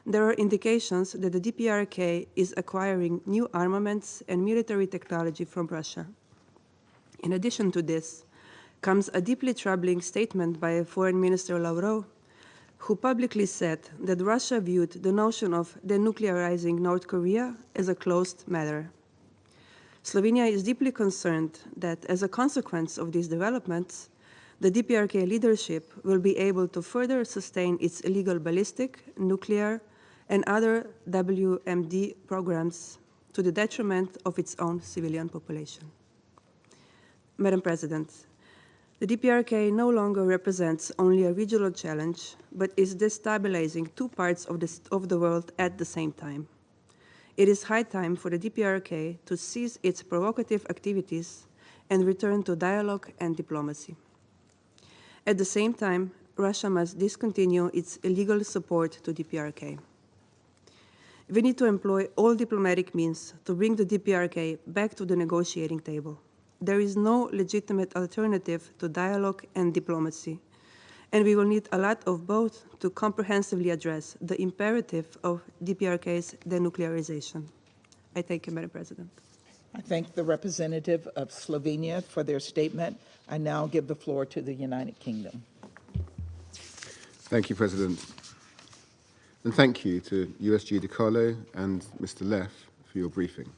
there are indications that the DPRK is acquiring new armaments and military technology from Russia. In addition to this, comes a deeply troubling statement by Foreign Minister Lavrov, who publicly said that Russia viewed the notion of denuclearizing North Korea as a closed matter. Slovenia is deeply concerned that as a consequence of these developments, the DPRK leadership will be able to further sustain its illegal ballistic, nuclear, and other WMD programs to the detriment of its own civilian population. Madam President, the DPRK no longer represents only a regional challenge, but is destabilizing two parts of the world at the same time. It is high time for the DPRK to cease its provocative activities and return to dialogue and diplomacy. At the same time, Russia must discontinue its illegal support to DPRK. We need to employ all diplomatic means to bring the DPRK back to the negotiating table. There is no legitimate alternative to dialogue and diplomacy, and we will need a lot of both to comprehensively address the imperative of DPRK's denuclearization. I thank you, Madam President. I thank the representative of Slovenia for their statement. I now give the floor to the United Kingdom. Thank you, President. And thank you to USG DiCarlo and Mr. Leff for your briefing.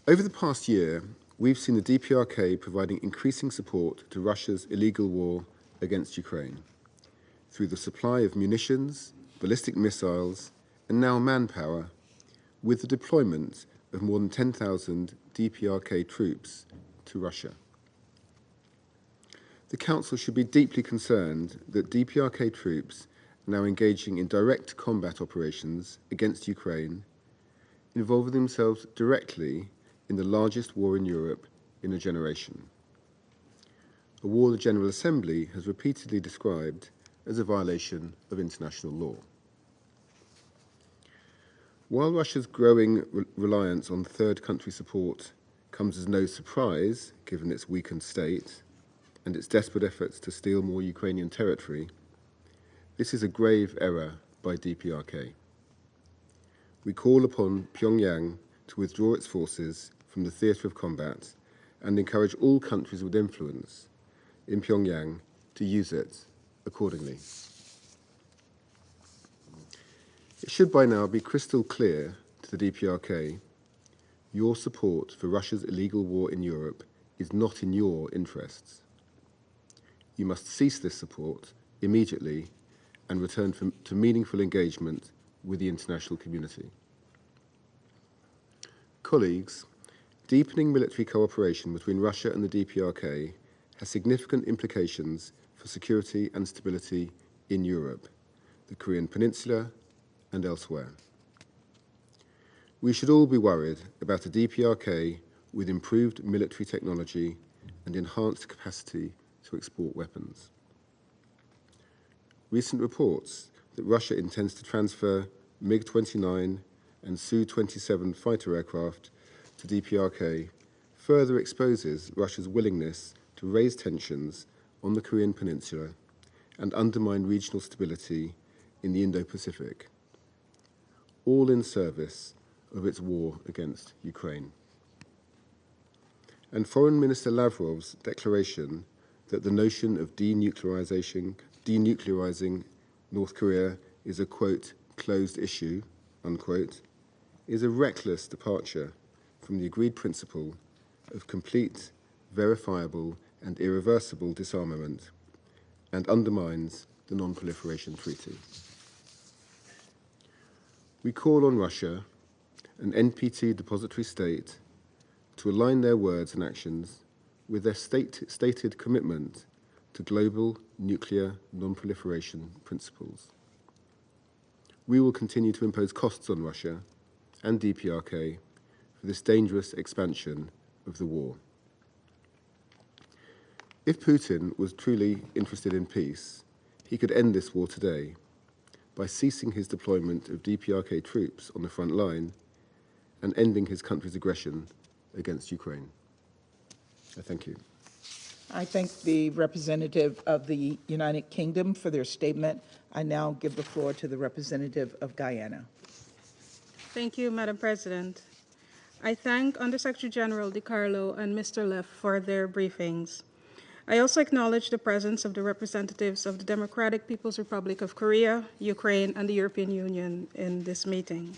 Over the past year, we've seen the DPRK providing increasing support to Russia's illegal war against Ukraine through the supply of munitions, ballistic missiles, and now manpower, with the deployment of more than 10,000 DPRK troops to Russia. The Council should be deeply concerned that DPRK troops are now engaging in direct combat operations against Ukraine, involving themselves directly in the largest war in Europe in a generation. A war the General Assembly has repeatedly described as a violation of international law. While Russia's growing reliance on third country support comes as no surprise, given its weakened state and its desperate efforts to steal more Ukrainian territory, this is a grave error by DPRK. We call upon Pyongyang to withdraw its forces from the theatre of combat and encourage all countries with influence in Pyongyang to use it accordingly. It should by now be crystal clear to the DPRK, your support for Russia's illegal war in Europe is not in your interests. You must cease this support immediately and return to meaningful engagement with the international community. Colleagues, deepening military cooperation between Russia and the DPRK has significant implications for security and stability in Europe, the Korean Peninsula, and elsewhere. We should all be worried about a DPRK with improved military technology and enhanced capacity to export weapons. Recent reports that Russia intends to transfer MiG-29 and Su-27 fighter aircraft to DPRK further exposes Russia's willingness to raise tensions on the Korean Peninsula and undermine regional stability in the Indo-Pacific, all in service of its war against Ukraine. And Foreign Minister Lavrov's declaration that the notion of denuclearizing North Korea is a, quote, closed issue, unquote, is a reckless departure from the agreed principle of complete, verifiable, and irreversible disarmament, and undermines the Non-Proliferation Treaty. We call on Russia, an NPT depository state, to align their words and actions with their stated commitment to global nuclear non-proliferation principles. We will continue to impose costs on Russia and DPRK for this dangerous expansion of the war. If Putin was truly interested in peace, he could end this war today by ceasing his deployment of DPRK troops on the front line and ending his country's aggression against Ukraine. I thank you. I thank the representative of the United Kingdom for their statement. I now give the floor to the representative of Guyana. Thank you, Madam President. I thank Undersecretary General DiCarlo and Mr. Leff for their briefings. I also acknowledge the presence of the representatives of the Democratic People's Republic of Korea, Ukraine, and the European Union in this meeting.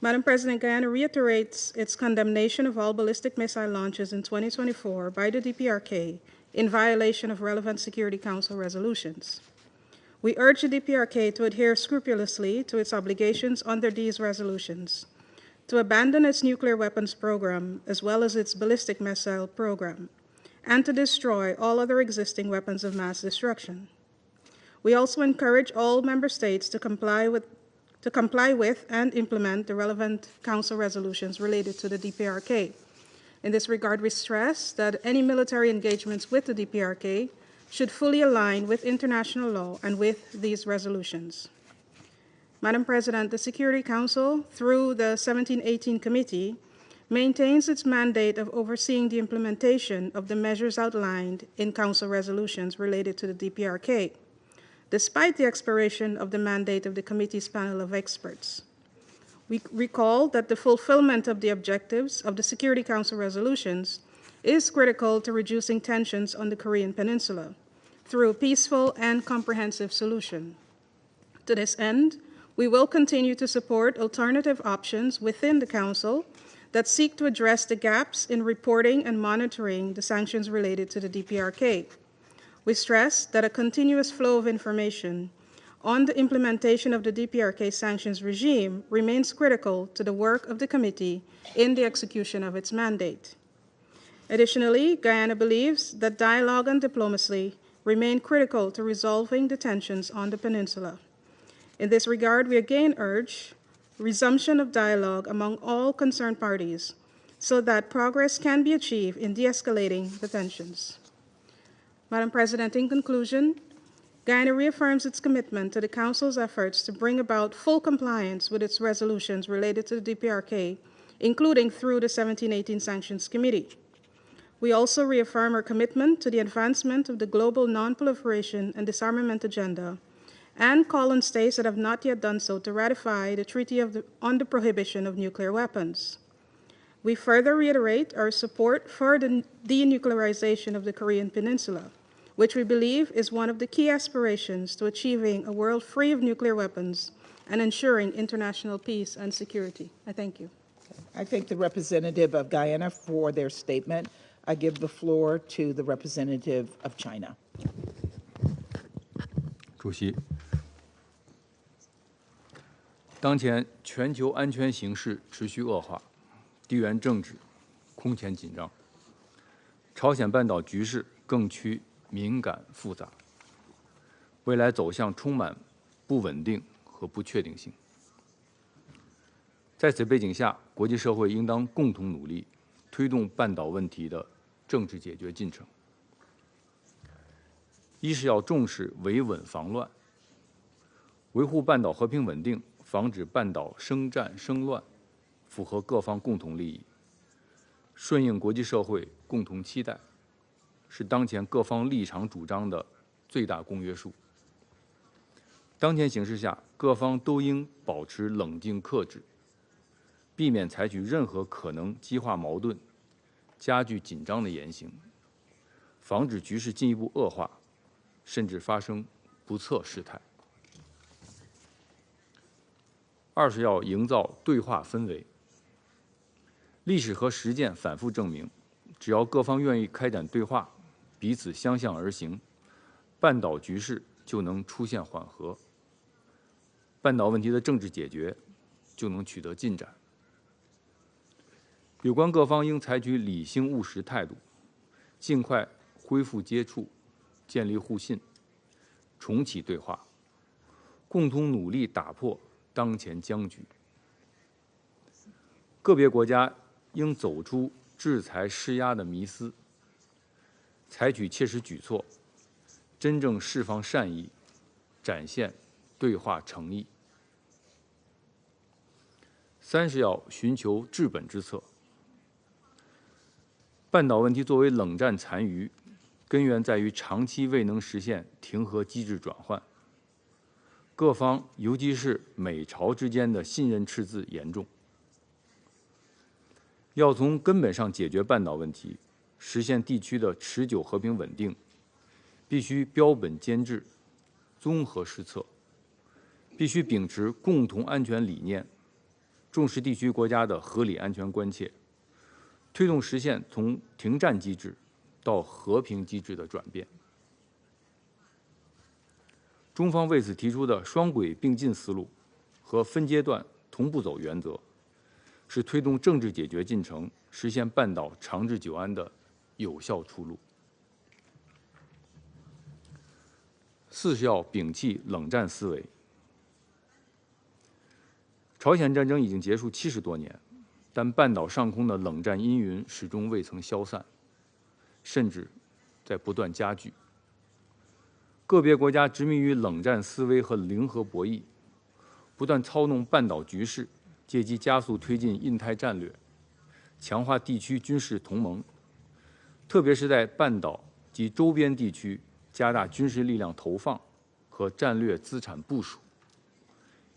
Madam President, Guyana reiterates its condemnation of all ballistic missile launches in 2024 by the DPRK in violation of relevant Security Council resolutions. We urge the DPRK to adhere scrupulously to its obligations under these resolutions, to abandon its nuclear weapons program as well as its ballistic missile program, and to destroy all other existing weapons of mass destruction. We also encourage all member states to comply with and implement the relevant Council resolutions related to the DPRK. In this regard, we stress that any military engagements with the DPRK should fully align with international law and with these resolutions. Madam President, the Security Council, through the 1718 Committee, maintains its mandate of overseeing the implementation of the measures outlined in Council resolutions related to the DPRK, despite the expiration of the mandate of the Committee's panel of experts. We recall that the fulfillment of the objectives of the Security Council resolutions is critical to reducing tensions on the Korean Peninsula through a peaceful and comprehensive solution. To this end, we will continue to support alternative options within the Council that seek to address the gaps in reporting and monitoring the sanctions related to the DPRK. We stress that a continuous flow of information on the implementation of the DPRK sanctions regime remains critical to the work of the committee in the execution of its mandate. Additionally, Guyana believes that dialogue and diplomacy remain critical to resolving the tensions on the peninsula. In this regard, we again urge resumption of dialogue among all concerned parties so that progress can be achieved in de-escalating the tensions. Madam President, in conclusion, Guyana reaffirms its commitment to the Council's efforts to bring about full compliance with its resolutions related to the DPRK, including through the 1718 Sanctions Committee. We also reaffirm our commitment to the advancement of the global non-proliferation and disarmament agenda and call on states that have not yet done so to ratify the Treaty on the Prohibition of Nuclear Weapons. We further reiterate our support for the denuclearization of the Korean Peninsula, which we believe is one of the key aspirations to achieving a world free of nuclear weapons and ensuring international peace and security. I thank you. I thank the representative of Guyana for their statement. I give the floor to the representative of China. 主席，当前全球安全形势持续恶化，地缘政治空前紧张，朝鲜半岛局势更趋敏感复杂，未来走向充满不稳定和不确定性。在此背景下，国际社会应当共同努力，推动半岛问题的政治解决进程。一是要重视维稳防乱，维护半岛和平稳定，防止半岛生战生乱，符合各方共同利益，顺应国际社会共同期待，是当前各方立场主张的最大公约数。当前形势下，各方都应保持冷静克制，避免采取任何可能激化矛盾、加剧紧张的言行，防止局势进一步恶化，甚至发生不测事态。二是要营造对话氛围。历史和实践反复证明，只要各方愿意开展对话，彼此相向而行，半岛局势就能出现缓和，半岛问题的政治解决就能取得进展。有关各方应采取理性务实态度，尽快恢复接触，建立互信，重启对话，共同努力打破当前僵局。个别国家应走出制裁施压的迷思，采取切实举措，真正释放善意，展现对话诚意。三是要寻求治本之策。半岛问题作为冷战残余，根源在于长期未能实现停核机制转换，各方尤其是美朝之间的信任赤字严重。要从根本上解决半岛问题，实现地区的持久和平稳定，必须标本兼治，综合施策，必须秉持共同安全理念，重视地区国家的合理安全关切，推动实现从停战机制到和平机制的转变。中方为此提出的双轨并进思路和分阶段同步走原则，是推动政治解决进程、实现半岛长治久安的有效出路。四是要摒弃冷战思维。朝鲜战争已经结束70多年，但半岛上空的冷战阴云始终未曾消散，甚至在不断加剧。个别国家执迷于冷战思维和零和博弈，不断操弄半岛局势，借机加速推进印太战略，强化地区军事同盟，特别是在半岛及周边地区加大军事力量投放和战略资产部署，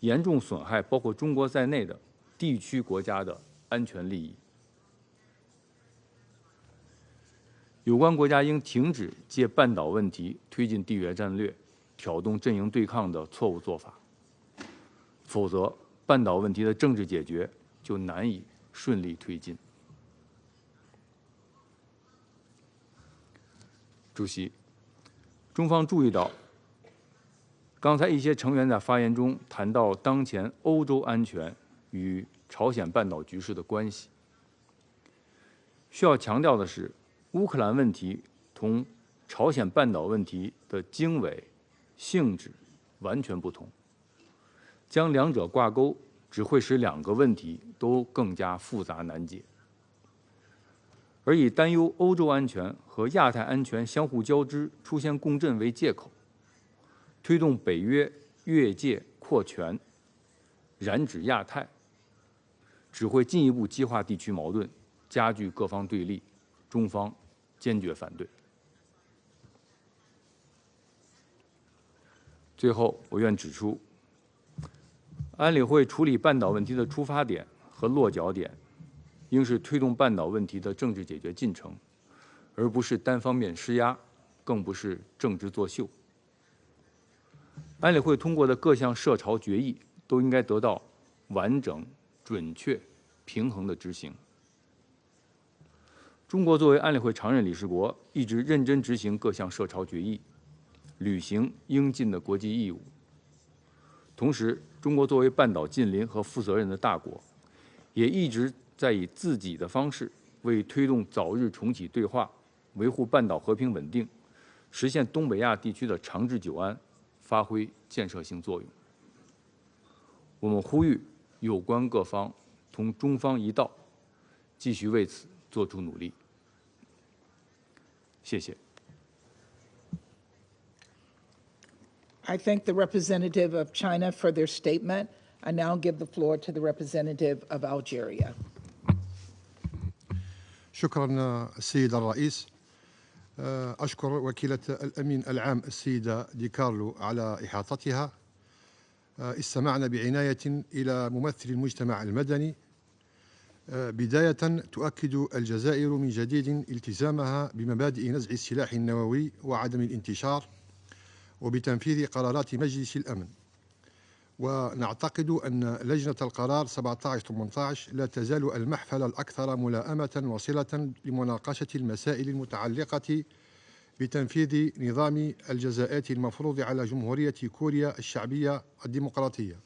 严重损害包括中国在内的地区国家的安全利益。有关国家应停止借半岛问题推进地缘战略、挑动阵营对抗的错误做法，否则半岛问题的政治解决就难以顺利推进。主席，中方注意到，刚才一些成员在发言中谈到当前欧洲安全与朝鲜半岛局势的关系。需要强调的是，乌克兰问题同朝鲜半岛问题的经纬、性质完全不同，将两者挂钩只会使两个问题都更加复杂难解。而以担忧欧洲安全和亚太安全相互交织、出现共振为借口，推动北约越界扩权、染指亚太，只会进一步激化地区矛盾，加剧各方对立。中方坚决反对。最后，我愿指出，安理会处理半岛问题的出发点和落脚点，应是推动半岛问题的政治解决进程，而不是单方面施压，更不是政治作秀。安理会通过的各项涉朝决议都应该得到完整、准确、平衡的执行。中国作为安理会常任理事国，一直认真执行各项涉朝决议，履行应尽的国际义务。同时，中国作为半岛近邻和负责任的大国，也一直在以自己的方式为推动早日重启对话、维护半岛和平稳定、实现东北亚地区的长治久安发挥建设性作用。我们呼吁有关各方同中方一道，继续为此做出努力。谢谢。I thank the representative of China for their statement. I now give the floor to the representative of Algeria. شكرا السيد الرئيس. أشكر وكيلة الأمين العام السيدة دي كارلو على إحاطتها. استمعنا بعناية إلى ممثل المجتمع المدني. بداية تؤكد الجزائر من جديد التزامها بمبادئ نزع السلاح النووي وعدم الانتشار وبتنفيذ قرارات مجلس الأمن، ونعتقد أن لجنة القرار 1718 لا تزال المحفل الأكثر ملائمة وصلة لمناقشة المسائل المتعلقة بتنفيذ نظام الجزاءات المفروض على جمهورية كوريا الشعبية الديمقراطية.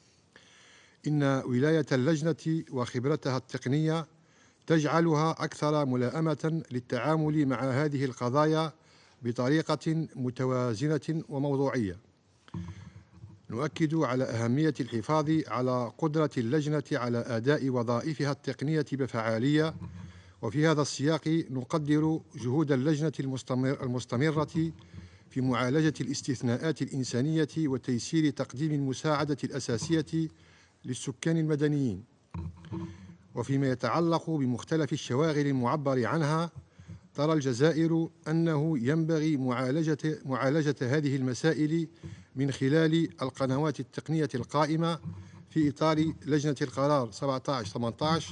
إن ولاية اللجنة وخبرتها التقنية تجعلها أكثر ملائمة للتعامل مع هذه القضايا بطريقة متوازنة وموضوعية. نؤكد على أهمية الحفاظ على قدرة اللجنة على أداء وظائفها التقنية بفعالية، وفي هذا السياق نقدر جهود اللجنة المستمرة في معالجة الاستثناءات الإنسانية وتيسير تقديم المساعدة الأساسية للسكان المدنيين. وفيما يتعلق بمختلف الشواغل المعبر عنها، ترى الجزائر أنه ينبغي معالجة هذه المسائل من خلال القنوات التقنية القائمة في إطار لجنة القرار 17-18،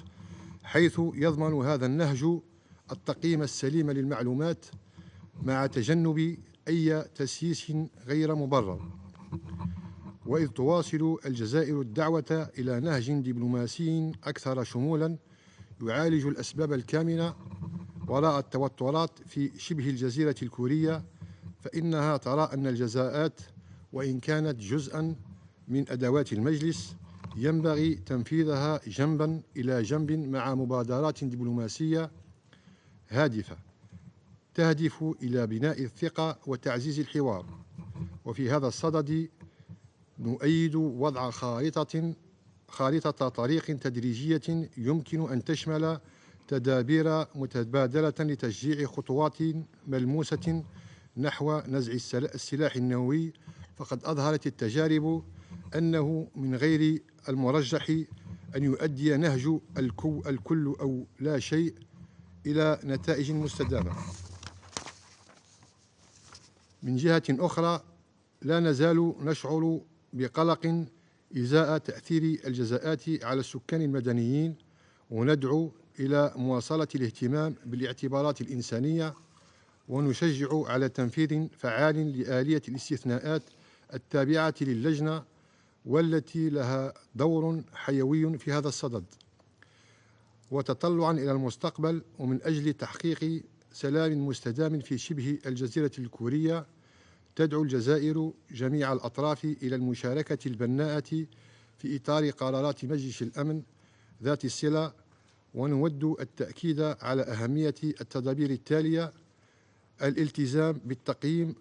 حيث يضمن هذا النهج التقييم السليم للمعلومات مع تجنب أي تسييس غير مبرر. وإذ تواصل الجزائر الدعوة إلى نهج دبلوماسي أكثر شمولاً يعالج الأسباب الكامنة وراء التوترات في شبه الجزيرة الكورية، فإنها ترى أن الجزاءات وإن كانت جزءاً من أدوات المجلس ينبغي تنفيذها جنباً إلى جنب مع مبادرات دبلوماسية هادفة تهدف إلى بناء الثقة وتعزيز الحوار. وفي هذا الصدد نؤيد وضع خارطة طريق تدريجية يمكن أن تشمل تدابير متبادلة لتشجيع خطوات ملموسة نحو نزع السلاح النووي، فقد أظهرت التجارب أنه من غير المرجح أن يؤدي نهج الكل أو لا شيء إلى نتائج مستدامة. من جهة أخرى، لا نزال نشعر بقلق إزاء تأثير الجزاءات على السكان المدنيين، وندعو إلى مواصلة الاهتمام بالاعتبارات الإنسانية، ونشجع على تنفيذ فعال لآلية الاستثناءات التابعة للجنة والتي لها دور حيوي في هذا الصدد. وتطلعا إلى المستقبل ومن أجل تحقيق سلام مستدام في شبه الجزيرة الكورية، تدعو الجزائر جميع الأطراف إلى المشاركة البناءة في إطار قرارات مجلس الأمن ذات الصلة، ونود التأكيد على أهمية التدابير التالية: الالتزام بالتقييم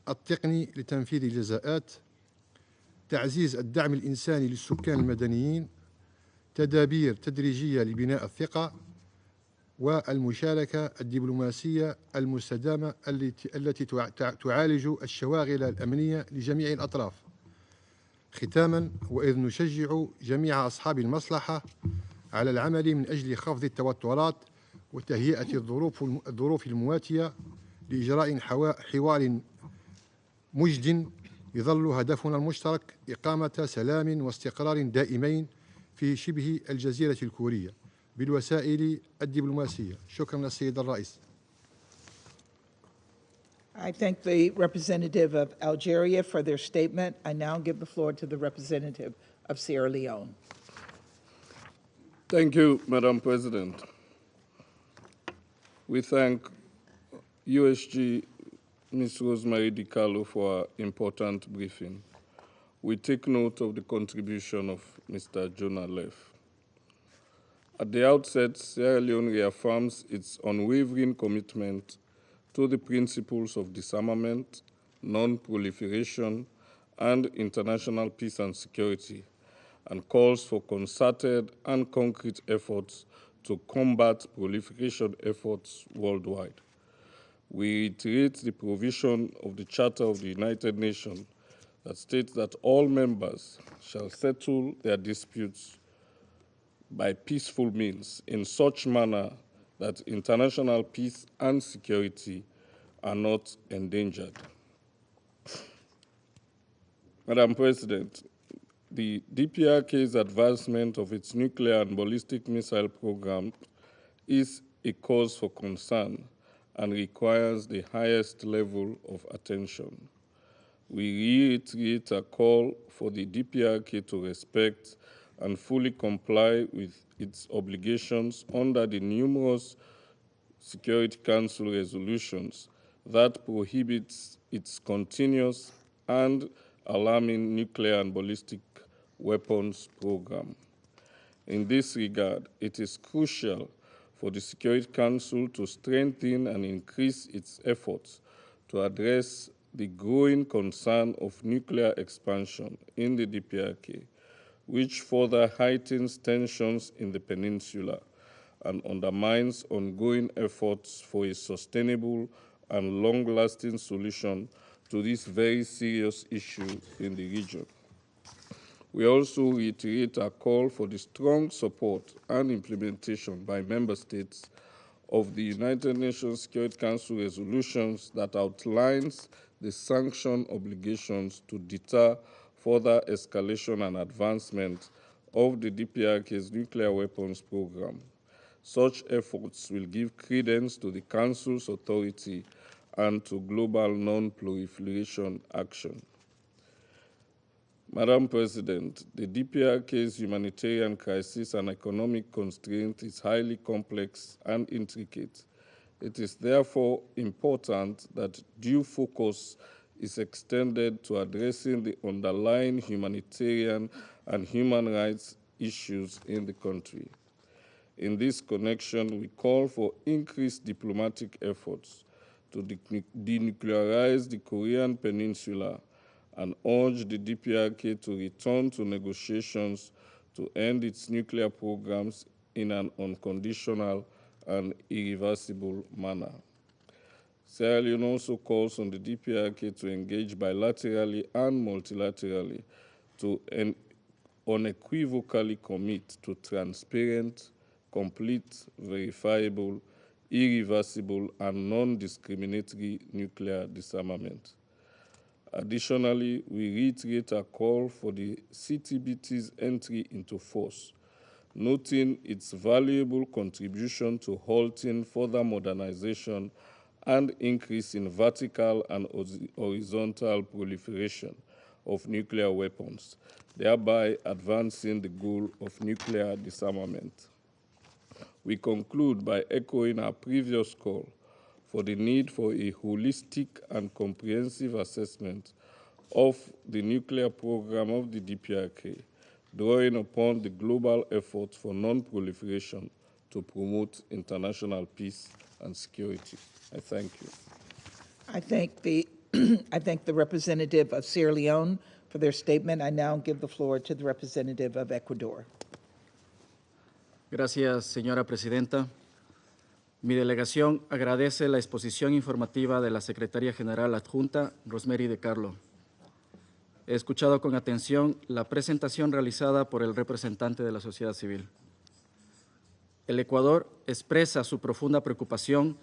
التقني لتنفيذ الجزاءات، تعزيز الدعم الإنساني للسكان المدنيين، تدابير تدريجية لبناء الثقة، والمشاركة الدبلوماسية المستدامة التي تعالج الشواغل الأمنية لجميع الأطراف. ختاماً، وإذ نشجع جميع أصحاب المصلحة على العمل من أجل خفض التوترات وتهيئة الظروف المواتية لإجراء حوار مجد، يظل هدفنا المشترك إقامة سلام واستقرار دائمين في شبه الجزيرة الكورية بالوسائل الدبلوماسية. شكرا للسيد الرئيس. I thank the representative of Algeria for their statement. I now give the floor to the representative of Sierra Leone. Thank you, Madam President. We thank USG Ms. Rosemary DiCarlo for her important briefing. We take note of the contribution of Mr. Jonah Leff. At the outset, Sierra Leone reaffirms its unwavering commitment to the principles of disarmament, non-proliferation, and international peace and security, and calls for concerted and concrete efforts to combat proliferation efforts worldwide. We reiterate the provision of the Charter of the United Nations that states that all members shall settle their disputes by peaceful means in such manner that international peace and security are not endangered. Madam President, the DPRK's advancement of its nuclear and ballistic missile program is a cause for concern and requires the highest level of attention. We reiterate a call for the DPRK to respect and fully comply with its obligations under the numerous Security Council resolutions that prohibits its continuous and alarming nuclear and ballistic weapons program. In this regard, it is crucial for the Security Council to strengthen and increase its efforts to address the growing concern of nuclear expansion in the DPRK, which further heightens tensions in the peninsula and undermines ongoing efforts for a sustainable and long-lasting solution to this very serious issue in the region. We also reiterate our call for the strong support and implementation by member states of the United Nations Security Council resolutions that outlines the sanction obligations to deter further escalation and advancement of the DPRK's nuclear weapons program. Such efforts will give credence to the Council's authority and to global non-proliferation action. Madam President, the DPRK's humanitarian crisis and economic constraint is highly complex and intricate. It is therefore important that due focus is extended to addressing the underlying humanitarian and human rights issues in the country. In this connection, we call for increased diplomatic efforts to denuclearize the Korean Peninsula and urge the DPRK to return to negotiations to end its nuclear programs in an unconditional and irreversible manner. Sierra Leone also calls on the DPRK to engage bilaterally and multilaterally to unequivocally commit to transparent, complete, verifiable, irreversible, and non-discriminatory nuclear disarmament. Additionally, we reiterate our call for the CTBT's entry into force, noting its valuable contribution to halting further modernization and increase in vertical and horizontal proliferation of nuclear weapons, thereby advancing the goal of nuclear disarmament. We conclude by echoing our previous call for the need for a holistic and comprehensive assessment of the nuclear program of the DPRK, drawing upon the global efforts for non-proliferation to promote international peace and security. I thank you. I thank the representative of Sierra Leone for their statement. I now give the floor to the representative of Ecuador. Gracias, señora presidenta. Mi delegación agradece la exposición informativa de la Secretaria General Adjunta, Rosemary de Carlo. He escuchado con atención la presentación realizada por el representante de la sociedad civil. El Ecuador expresa su profunda preocupación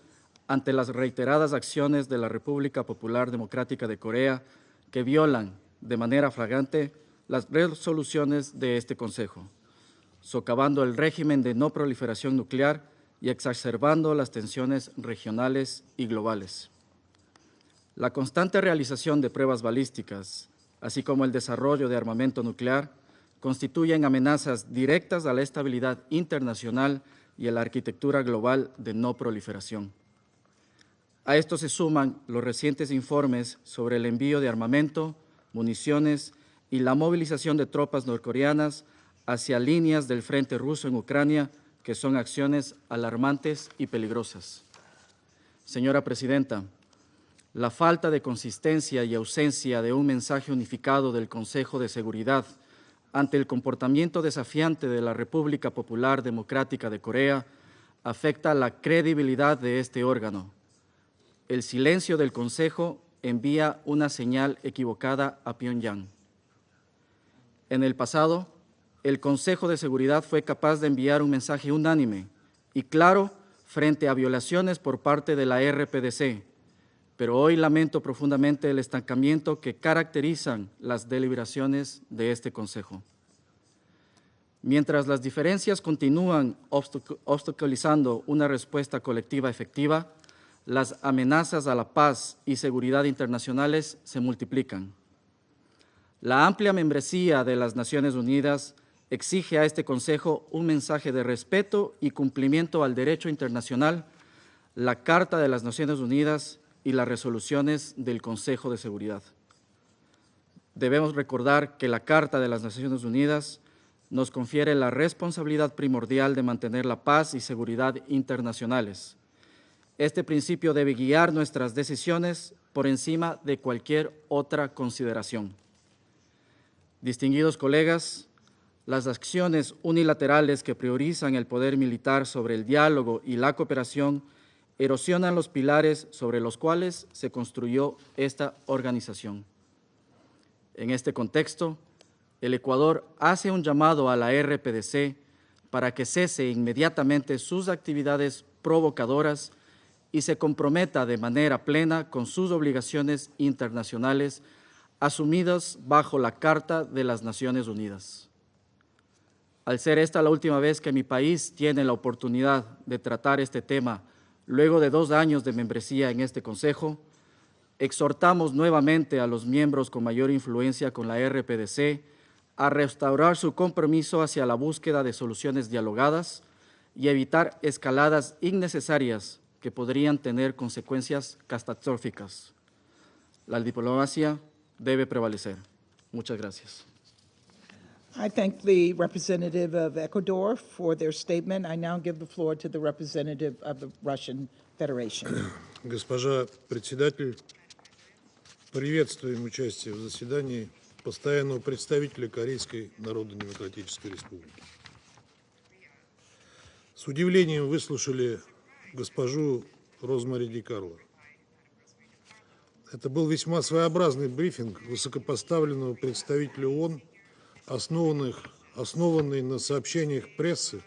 ante las reiteradas acciones de la República Popular Democrática de Corea que violan de manera flagrante las resoluciones de este Consejo, socavando el régimen de no proliferación nuclear y exacerbando las tensiones regionales y globales. La constante realización de pruebas balísticas, así como el desarrollo de armamento nuclear, constituyen amenazas directas a la estabilidad internacional y a la arquitectura global de no proliferación. A esto se suman los recientes informes sobre el envío de armamento, municiones y la movilización de tropas norcoreanas hacia líneas del frente ruso en Ucrania, que son acciones alarmantes y peligrosas. Señora Presidenta, la falta de consistencia y ausencia de un mensaje unificado del Consejo de Seguridad ante el comportamiento desafiante de la República Popular Democrática de Corea afecta la credibilidad de este órgano. El silencio del Consejo envía una señal equivocada a Pyongyang. En el pasado, el Consejo de Seguridad fue capaz de enviar un mensaje unánime y claro frente a violaciones por parte de la RPDC, pero hoy lamento profundamente el estancamiento que caracterizan las deliberaciones de este Consejo. Mientras las diferencias continúan obstaculizando una respuesta colectiva efectiva, las amenazas a la paz y seguridad internacionales se multiplican. La amplia membresía de las Naciones Unidas exige a este Consejo un mensaje de respeto y cumplimiento al derecho internacional, la Carta de las Naciones Unidas y las resoluciones del Consejo de Seguridad. Debemos recordar que la Carta de las Naciones Unidas nos confiere la responsabilidad primordial de mantener la paz y seguridad internacionales. Este principio debe guiar nuestras decisiones por encima de cualquier otra consideración. Distinguidos colegas, Las acciones unilaterales que priorizan el poder militar sobre el diálogo y la cooperación erosionan los pilares sobre los cuales se construyó esta organización. En este contexto, el Ecuador hace un llamado a la RPDC para que cese inmediatamente sus actividades provocadoras y se comprometa de manera plena con sus obligaciones internacionales asumidas bajo la Carta de las Naciones Unidas. Al ser esta la última vez que mi país tiene la oportunidad de tratar este tema luego de 2 años de membresía en este Consejo, exhortamos nuevamente a los miembros con mayor influencia con la RPDC a restaurar su compromiso hacia la búsqueda de soluciones dialogadas y evitar escaladas innecesarias que podrían tener consecuencias catastróficas. La diplomacia debe prevalecer. Muchas gracias. I thank the representative of Ecuador for their statement. I now give the floor to the representative of the Russian Federation. Госпожа председатель, приветствуем участие в заседании постоянного представителя Корейской Народно-Демократической Республики. С удивлением выслушали госпожу Розмари Ди Карло. Это был весьма своеобразный брифинг высокопоставленного представителя ООН, основанный на сообщениях прессы,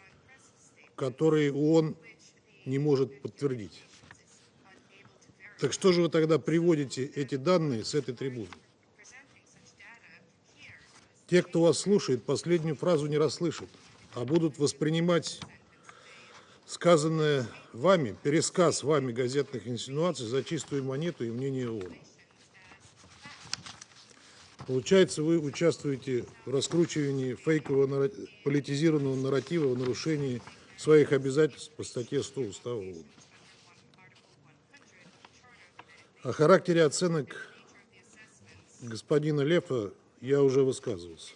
которые ООН не может подтвердить. Так что же вы тогда приводите эти данные с этой трибуны? Те, кто вас слушает, последнюю фразу не расслышат, а будут воспринимать сказанное вами, пересказ вами газетных инсинуаций за чистую монету и мнение ООН. Получается, вы участвуете в раскручивании фейкового политизированного нарратива в нарушении своих обязательств по статье 100 Устава ООН. О характере оценок господина Лефа я уже высказывался.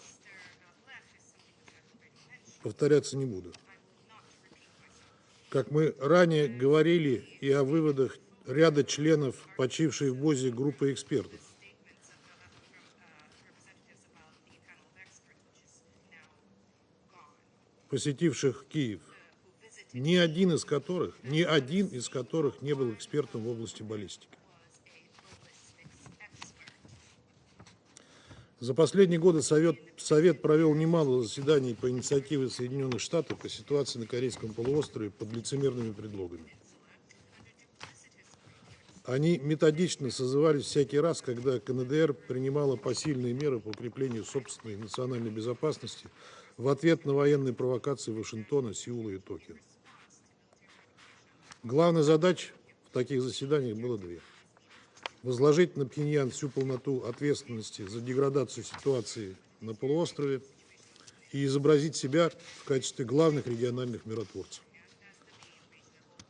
Повторяться не буду. Как мы ранее говорили и о выводах ряда членов почившей в БОЗе группы экспертов, посетивших Киев, ни один из которых не был экспертом в области баллистики. За последние годы Совет провел немало заседаний по инициативе Соединенных Штатов по ситуации на Корейском полуострове под лицемерными предлогами. Они методично созывались всякий раз, когда КНДР принимала посильные меры по укреплению собственной национальной безопасности в ответ на военные провокации Вашингтона, Сеула и Токио. Главной задачей в таких заседаниях было 2. Возложить на Пхеньян всю полноту ответственности за деградацию ситуации на полуострове и изобразить себя в качестве главных региональных миротворцев.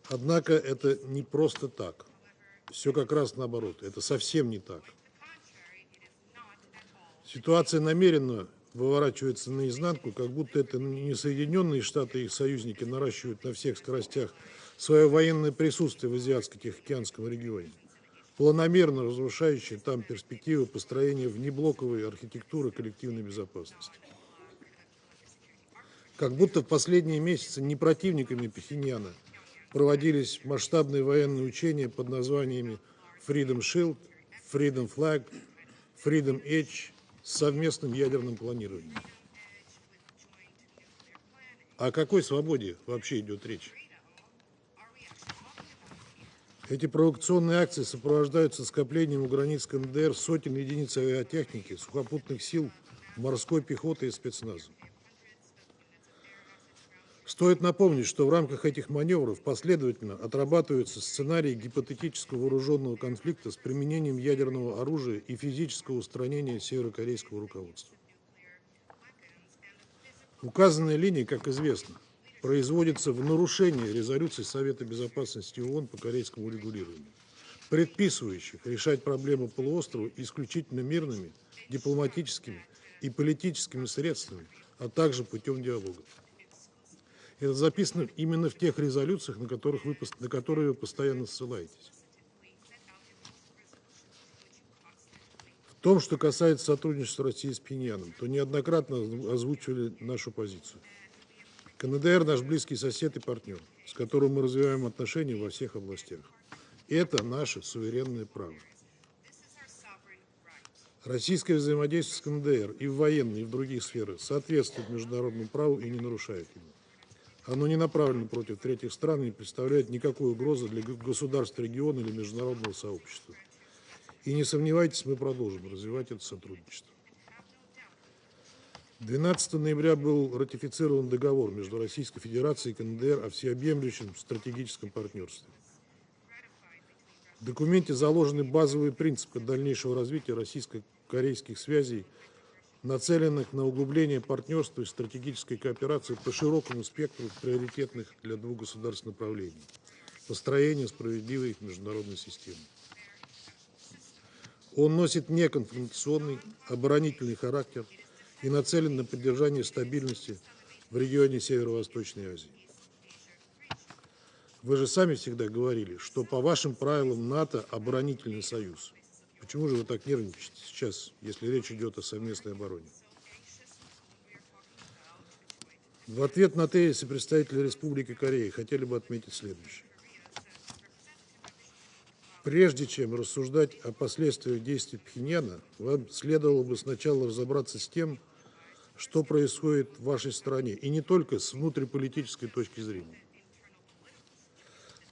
Однако это не просто так. Все как раз наоборот. Это совсем не так. Ситуация намеренно выворачивается наизнанку, как будто это не Соединенные Штаты и их союзники наращивают на всех скоростях свое военное присутствие в Азиатско-Тихоокеанском регионе, планомерно разрушающие там перспективы построения внеблоковой архитектуры коллективной безопасности. Как будто в последние месяцы не противниками Пхеньяна проводились масштабные военные учения под названиями Freedom Shield, Freedom Flag, Freedom Edge с совместным ядерным планированием. О какой свободе вообще идет речь? Эти провокационные акции сопровождаются скоплением у границ КНДР сотен единиц авиатехники, сухопутных сил, морской пехоты и спецназа. Стоит напомнить, что в рамках этих маневров последовательно отрабатываются сценарии гипотетического вооруженного конфликта с применением ядерного оружия и физического устранения северокорейского руководства. Указанная линия, как известно, производится в нарушение резолюций Совета Безопасности ООН по корейскому регулированию, предписывающих решать проблемы полуострова исключительно мирными, дипломатическими и политическими средствами, а также путем диалога. Это записано именно в тех резолюциях, на которые вы постоянно ссылаетесь. В том, что касается сотрудничества России с Пхеньяном, то неоднократно озвучивали нашу позицию. КНДР – наш близкий сосед и партнер, с которым мы развиваем отношения во всех областях. Это наше суверенное право. Российское взаимодействие с КНДР и в военной, и в других сферах соответствует международному праву и не нарушает его. Оно не направлено против третьих стран и не представляет никакой угрозы для государств региона или международного сообщества. И не сомневайтесь, мы продолжим развивать это сотрудничество. 12 ноября был ратифицирован договор между Российской Федерацией и КНДР о всеобъемлющем стратегическом партнерстве. В документе заложены базовые принципы дальнейшего развития российско-корейских связей, нацеленных на углубление партнерства и стратегической кооперации по широкому спектру приоритетных для двух государств направлений – построение справедливой международной системы. Он носит неконфронтационный, оборонительный характер и нацелен на поддержание стабильности в регионе Северо-Восточной Азии. Вы же сами всегда говорили, что по вашим правилам НАТО – оборонительный союз. Почему же вы так нервничаете сейчас, если речь идет о совместной обороне? В ответ на тезисы представителя Республики Корея хотели бы отметить следующее. Прежде чем рассуждать о последствиях действий Пхеньяна, вам следовало бы сначала разобраться с тем, что происходит в вашей стране, и не только с внутриполитической точки зрения.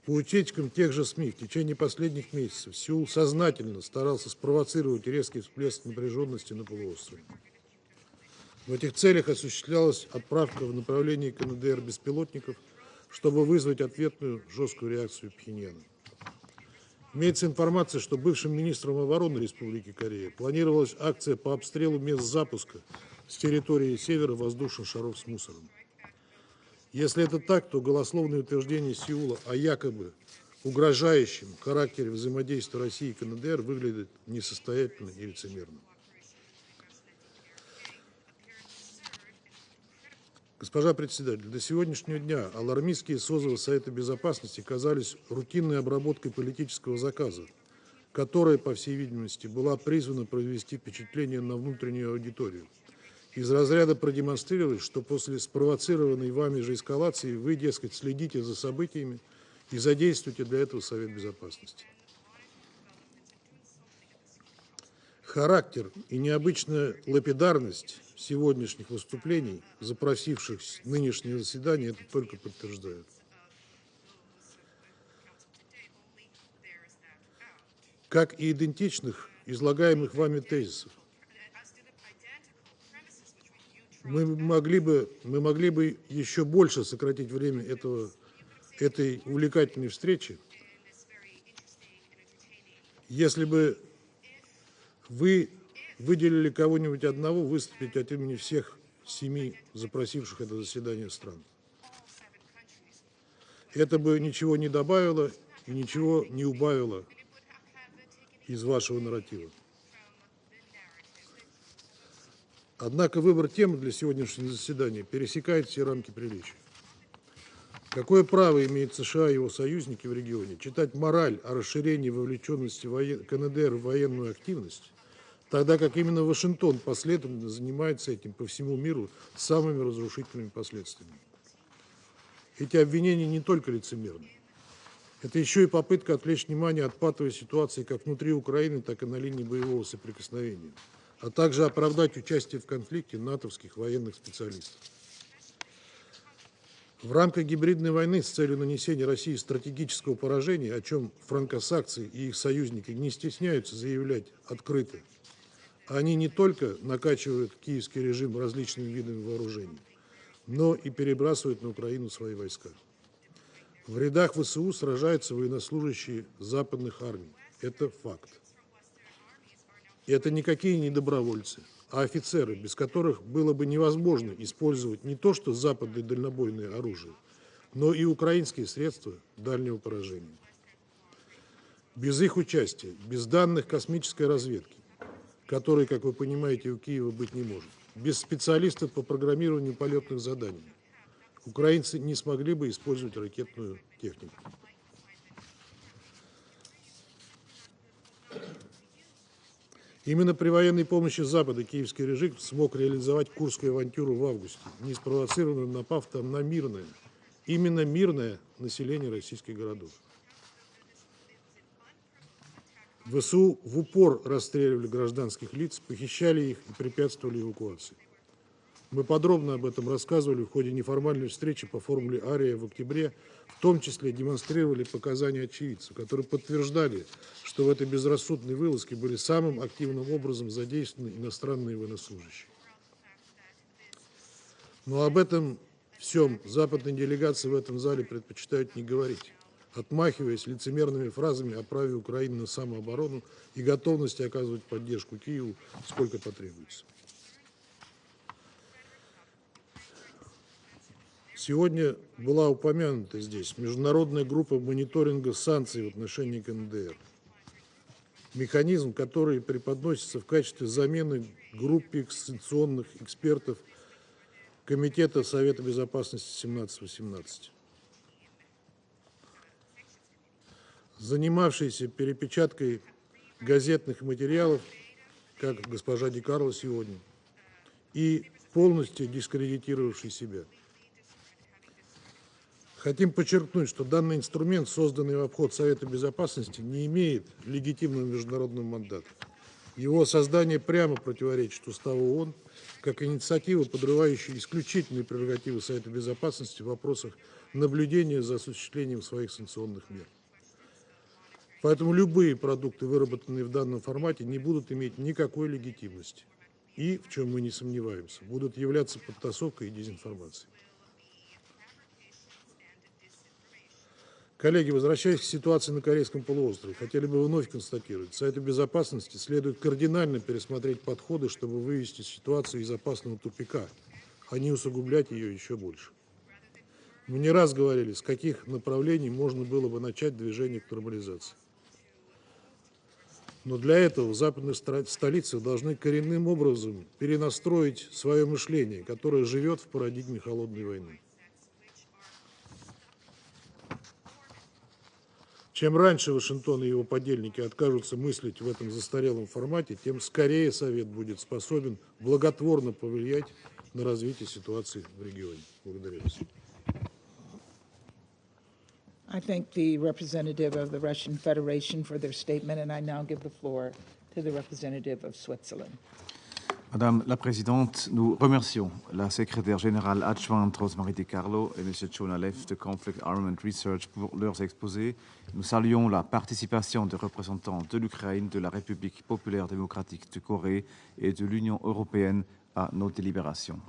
По утечкам тех же СМИ в течение последних месяцев Сеул сознательно старался спровоцировать резкий всплеск напряженности на полуострове. В этих целях осуществлялась отправка в направлении КНДР беспилотников, чтобы вызвать ответную жесткую реакцию Пхеньяна. Имеется информация, что бывшим министром обороны Республики Корея планировалась акция по обстрелу мест запуска с территории севера воздушных шаров с мусором. Если это так, то голословные утверждения Сеула о якобы угрожающем характере взаимодействия России и КНДР выглядят несостоятельно и лицемерно. Госпожа председатель, до сегодняшнего дня алармистские созывы Совета Безопасности казались рутинной обработкой политического заказа, которая, по всей видимости, была призвана произвести впечатление на внутреннюю аудиторию. Из разряда продемонстрировать, что после спровоцированной вами же эскалации вы, дескать, следите за событиями и задействуете для этого Совет Безопасности. Характер и необычная лапидарность сегодняшних выступлений, запросивших нынешнее заседание, это только подтверждают. Как и идентичных излагаемых вами тезисов. Мы могли бы еще больше сократить время этой увлекательной встречи, если бы вы выделили кого-нибудь одного выступить от имени всех 7 запросивших это заседание стран. Это бы ничего не добавило и ничего не убавило из вашего нарратива. Однако выбор темы для сегодняшнего заседания пересекает все рамки приличия. Какое право имеет США и его союзники в регионе читать мораль о расширении вовлеченности КНДР в военную активность, тогда как именно Вашингтон последовательно занимается этим по всему миру с самыми разрушительными последствиями? Эти обвинения не только лицемерны. Это еще и попытка отвлечь внимание от патовой ситуации как внутри Украины, так и на линии боевого соприкосновения, а также оправдать участие в конфликте натовских военных специалистов. В рамках гибридной войны с целью нанесения России стратегического поражения, о чем франкосаксы и их союзники не стесняются заявлять открыто, они не только накачивают киевский режим различными видами вооружений, но и перебрасывают на Украину свои войска. В рядах ВСУ сражаются военнослужащие западных армий. Это факт. И это никакие не добровольцы, а офицеры, без которых было бы невозможно использовать не то что западное дальнобойное оружие, но и украинские средства дальнего поражения. Без их участия, без данных космической разведки, которой, как вы понимаете, у Киева быть не может, без специалистов по программированию полетных заданий, украинцы не смогли бы использовать ракетную технику. Именно при военной помощи Запада киевский режим смог реализовать Курскую авантюру в августе, не спровоцированно напав там на мирное, именно мирное население российских городов. ВСУ в упор расстреливали гражданских лиц, похищали их и препятствовали эвакуации. Мы подробно об этом рассказывали в ходе неформальной встречи по формуле «Ария» в октябре, в том числе демонстрировали показания очевидцев, которые подтверждали, что в этой безрассудной вылазке были самым активным образом задействованы иностранные военнослужащие. Но об этом всем западные делегации в этом зале предпочитают не говорить, отмахиваясь лицемерными фразами о праве Украины на самооборону и готовности оказывать поддержку Киеву, сколько потребуется. Сегодня была упомянута здесь международная группа мониторинга санкций в отношении КНДР. Механизм, который преподносится в качестве замены группе санкционных экспертов Комитета Совета Безопасности 17-18, занимавшийся перепечаткой газетных материалов, как госпожа Ди Карло сегодня, и полностью дискредитировавший себя. Хотим подчеркнуть, что данный инструмент, созданный в обход Совета Безопасности, не имеет легитимного международного мандата. Его создание прямо противоречит Уставу ООН, как инициатива, подрывающая исключительные прерогативы Совета Безопасности в вопросах наблюдения за осуществлением своих санкционных мер. Поэтому любые продукты, выработанные в данном формате, не будут иметь никакой легитимности. И, в чем мы не сомневаемся, будут являться подтасовкой и дезинформацией. Коллеги, возвращаясь к ситуации на Корейском полуострове, хотели бы вновь констатировать, Совету Безопасности следует кардинально пересмотреть подходы, чтобы вывести ситуацию из опасного тупика, а не усугублять ее еще больше. Мы не раз говорили, с каких направлений можно было бы начать движение к нормализации. Но для этого в западных столицах должны коренным образом перенастроить свое мышление, которое живет в парадигме холодной войны. Чем раньше Вашингтон и его подельники откажутся мыслить в этом застарелом формате, тем скорее Совет будет способен благотворно повлиять на развитие ситуации в регионе. Благодарю вас. I thank the representative of the Russian Federation for their statement, and I now give the floor to the representative of Switzerland. Madame la Présidente, nous remercions la secrétaire générale adjointe Rosemary DiCarlo et M. Jonah Leff de Conflict Armament Research pour leurs exposés. Nous saluons la participation des représentants de l'Ukraine, de la République populaire démocratique de Corée et de l'Union européenne à nos délibérations.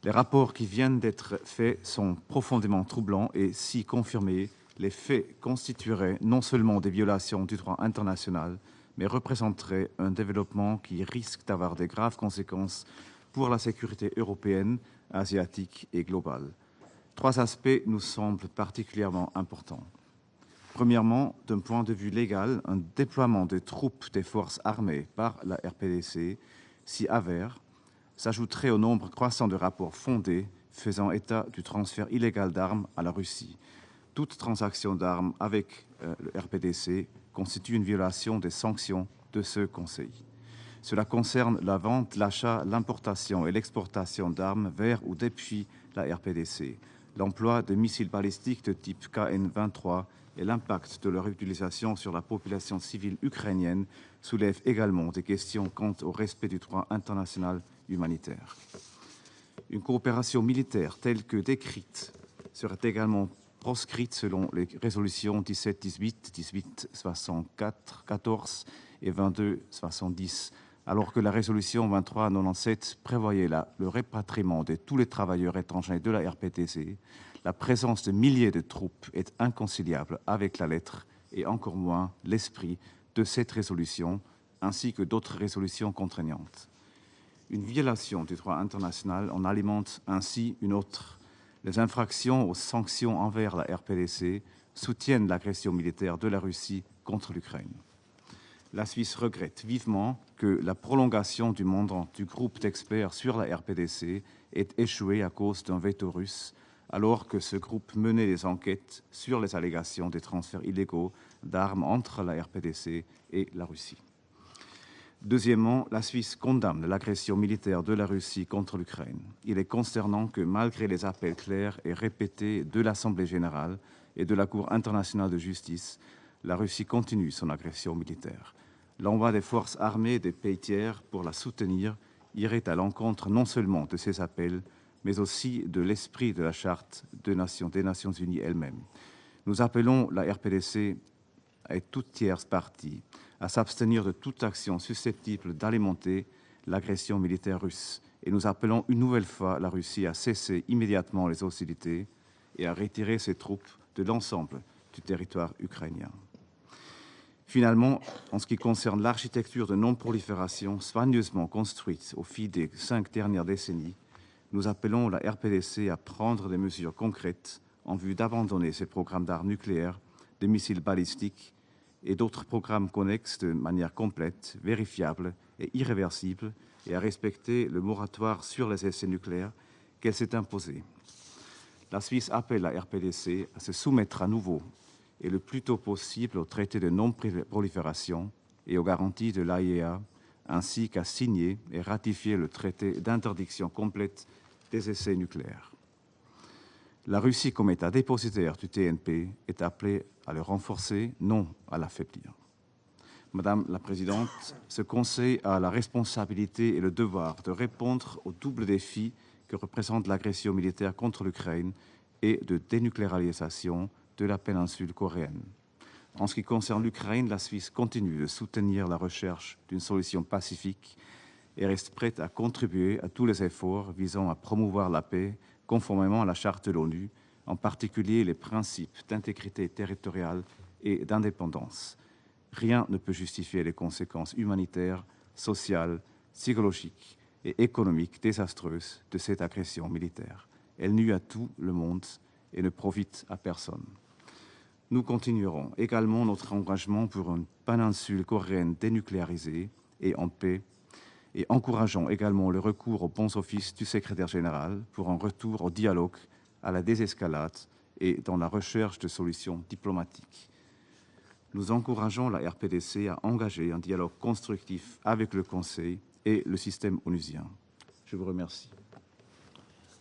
Les rapports qui viennent d'être faits sont profondément troublants et, si confirmés, les faits constitueraient non seulement des violations du droit international, mais représenterait un développement qui risque d'avoir de graves conséquences pour la sécurité européenne, asiatique et globale. Trois aspects nous semblent particulièrement importants. Premièrement, d'un point de vue légal, un déploiement de troupes des forces armées par la RPDC, si avère, s'ajouterait au nombre croissant de rapports fondés faisant état du transfert illégal d'armes à la Russie. Toute transaction d'armes avec le RPDC constitue une violation des sanctions de ce Conseil. Cela concerne la vente, l'achat, l'importation et l'exportation d'armes vers ou depuis la RPDC, l'emploi de missiles balistiques de type KN-23 et l'impact de leur utilisation sur la population civile ukrainienne soulèvent également des questions quant au respect du droit international humanitaire. Une coopération militaire telle que décrite serait également proscrite selon les résolutions 17-18, 18-64-14 et 22-70, alors que la résolution 23-97 prévoyait le rapatriement de tous les travailleurs étrangers de la RPTC. La présence de milliers de troupes est inconciliable avec la lettre et encore moins l'esprit de cette résolution, ainsi que d'autres résolutions contraignantes. Une violation du droit international en alimente ainsi une autre. Les infractions aux sanctions envers la RPDC soutiennent l'agression militaire de la Russie contre l'Ukraine. La Suisse regrette vivement que la prolongation du mandat du groupe d'experts sur la RPDC ait échoué à cause d'un veto russe, alors que ce groupe menait des enquêtes sur les allégations des transferts illégaux d'armes entre la RPDC et la Russie. Deuxièmement, la Suisse condamne l'agression militaire de la Russie contre l'Ukraine. Il est consternant que, malgré les appels clairs et répétés de l'Assemblée générale et de la Cour internationale de justice, la Russie continue son agression militaire. L'envoi des forces armées des pays tiers pour la soutenir irait à l'encontre non seulement de ces appels, mais aussi de l'esprit de la Charte des Nations Unies elle-même. Nous appelons la RPDC et toute tierce partie à s'abstenir de toute action susceptible d'alimenter l'agression militaire russe. Et nous appelons une nouvelle fois la Russie à cesser immédiatement les hostilités et à retirer ses troupes de l'ensemble du territoire ukrainien. Finalement, en ce qui concerne l'architecture de non-prolifération soigneusement construite au fil des 5 dernières décennies, nous appelons la RPDC à prendre des mesures concrètes en vue d'abandonner ces programmes d'armes nucléaires, de missiles balistiques et d'autres programmes connexes de manière complète, vérifiable et irréversible, et à respecter le moratoire sur les essais nucléaires qu'elle s'est imposé. La Suisse appelle la RPDC à se soumettre à nouveau et le plus tôt possible au traité de non-prolifération et aux garanties de l'AIEA, ainsi qu'à signer et ratifier le traité d'interdiction complète des essais nucléaires. La Russie, comme État dépositaire du TNP, est appelée à le renforcer, non à l'affaiblir. Madame la Présidente, ce Conseil a la responsabilité et le devoir de répondre au double défi que représente l'agression militaire contre l'Ukraine et de dénucléarisation de la péninsule coréenne. En ce qui concerne l'Ukraine, la Suisse continue de soutenir la recherche d'une solution pacifique et reste prête à contribuer à tous les efforts visant à promouvoir la paix conformément à la Charte de l'ONU, en particulier les principes d'intégrité territoriale et d'indépendance. Rien ne peut justifier les conséquences humanitaires, sociales, psychologiques et économiques désastreuses de cette agression militaire. Elle nuit à tout le monde et ne profite à personne. Nous continuerons également notre engagement pour une péninsule coréenne dénucléarisée et en paix, et encourageons également le recours aux bons offices du secrétaire général pour un retour au dialogue, à la désescalade et dans la recherche de solutions diplomatiques. Nous encourageons la RPDC à engager un dialogue constructif avec le Conseil et le système onusien. Je vous remercie.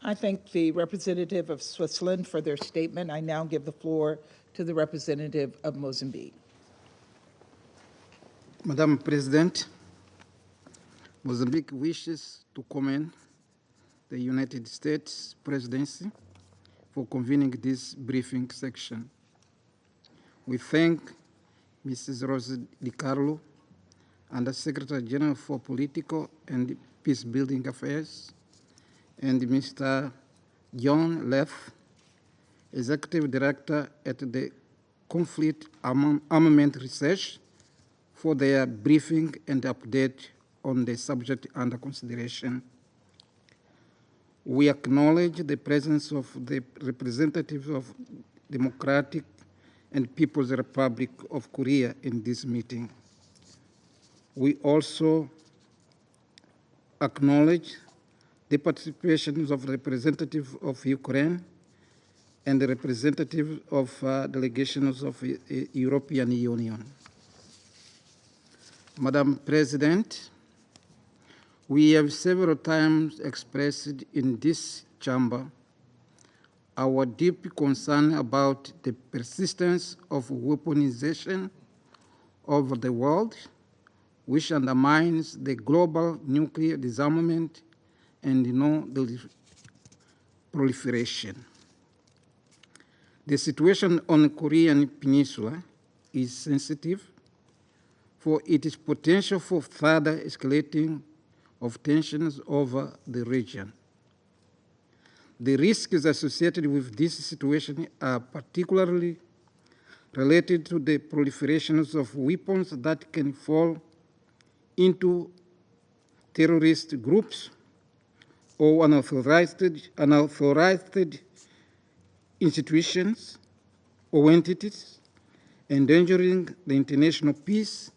I thank the representative of Switzerland for their statement. I now give the floor to the representative of Mozambique. Madam President, Mozambique wishes to commend the United States Presidency for convening this briefing section. We thank Mrs. Rosa Di Carlo and the Secretary General for Political and Peace-Building Affairs, and Mr. John Leff, Executive Director at the Conflict Armament Research, for their briefing and update on the subject under consideration. We acknowledge the presence of the representatives of Democratic and People's Republic of Korea in this meeting. We also acknowledge the participation of representatives of Ukraine and the representatives of delegations of the European Union. Madam President, we have several times expressed in this chamber our deep concern about the persistence of weaponization of the world, which undermines the global nuclear disarmament and non-proliferation. The situation on the Korean Peninsula is sensitive for its potential for further escalating of tensions over the region. The risks associated with this situation are particularly related to the proliferations of weapons that can fall into terrorist groups or unauthorized institutions or entities, endangering the international peace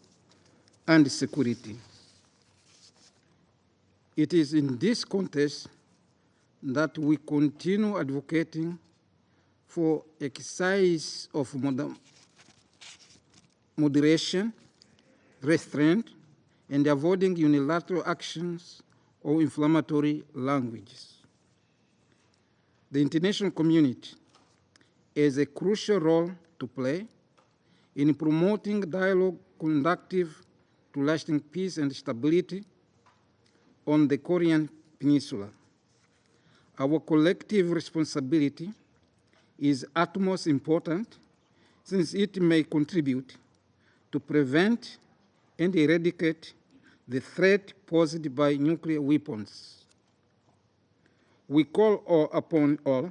and security. It is in this context that we continue advocating for exercise of moderation, restraint, and avoiding unilateral actions or inflammatory languages. The international community has a crucial role to play in promoting dialogue conducive to lasting peace and stability on the Korean Peninsula. Our collective responsibility is utmost important since it may contribute to prevent and eradicate the threat posed by nuclear weapons. We call upon all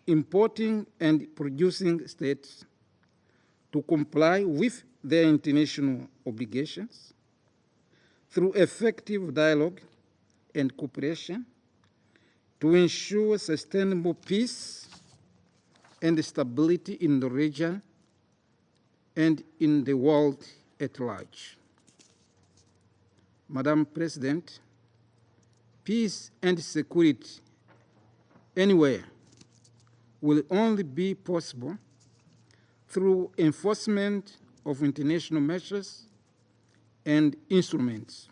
importing and producing states to comply with their international obligations through effective dialogue and cooperation to ensure sustainable peace and stability in the region and in the world at large. Madam President, peace and security anywhere will only be possible through enforcement of international measures and instruments.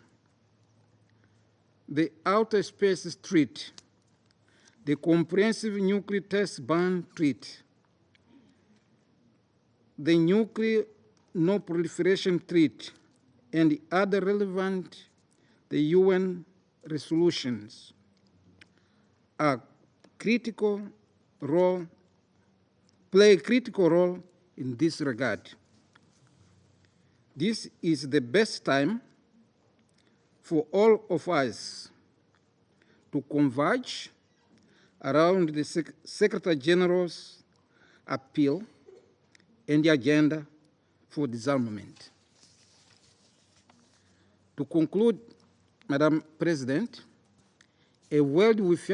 The Outer Space Treaty, the Comprehensive Nuclear Test Ban Treaty, the Nuclear Non-Proliferation Treaty, and the other relevant UN resolutions play a critical role in this regard. This is the best time for all of us to converge around the Secretary General's appeal and the agenda for disarmament. To conclude, Madam President, a world with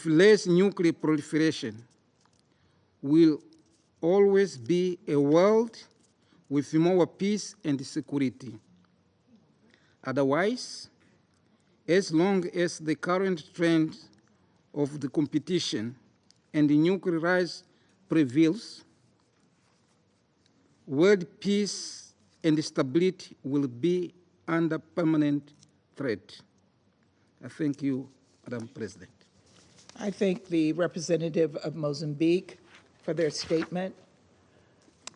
less nuclear proliferation will always be a world with more peace and security. Otherwise, as long as the current trend of the competition and the nuclear rise prevails, world peace and stability will be under permanent threat. I thank you, Madam President. I thank the representative of Mozambique for their statement.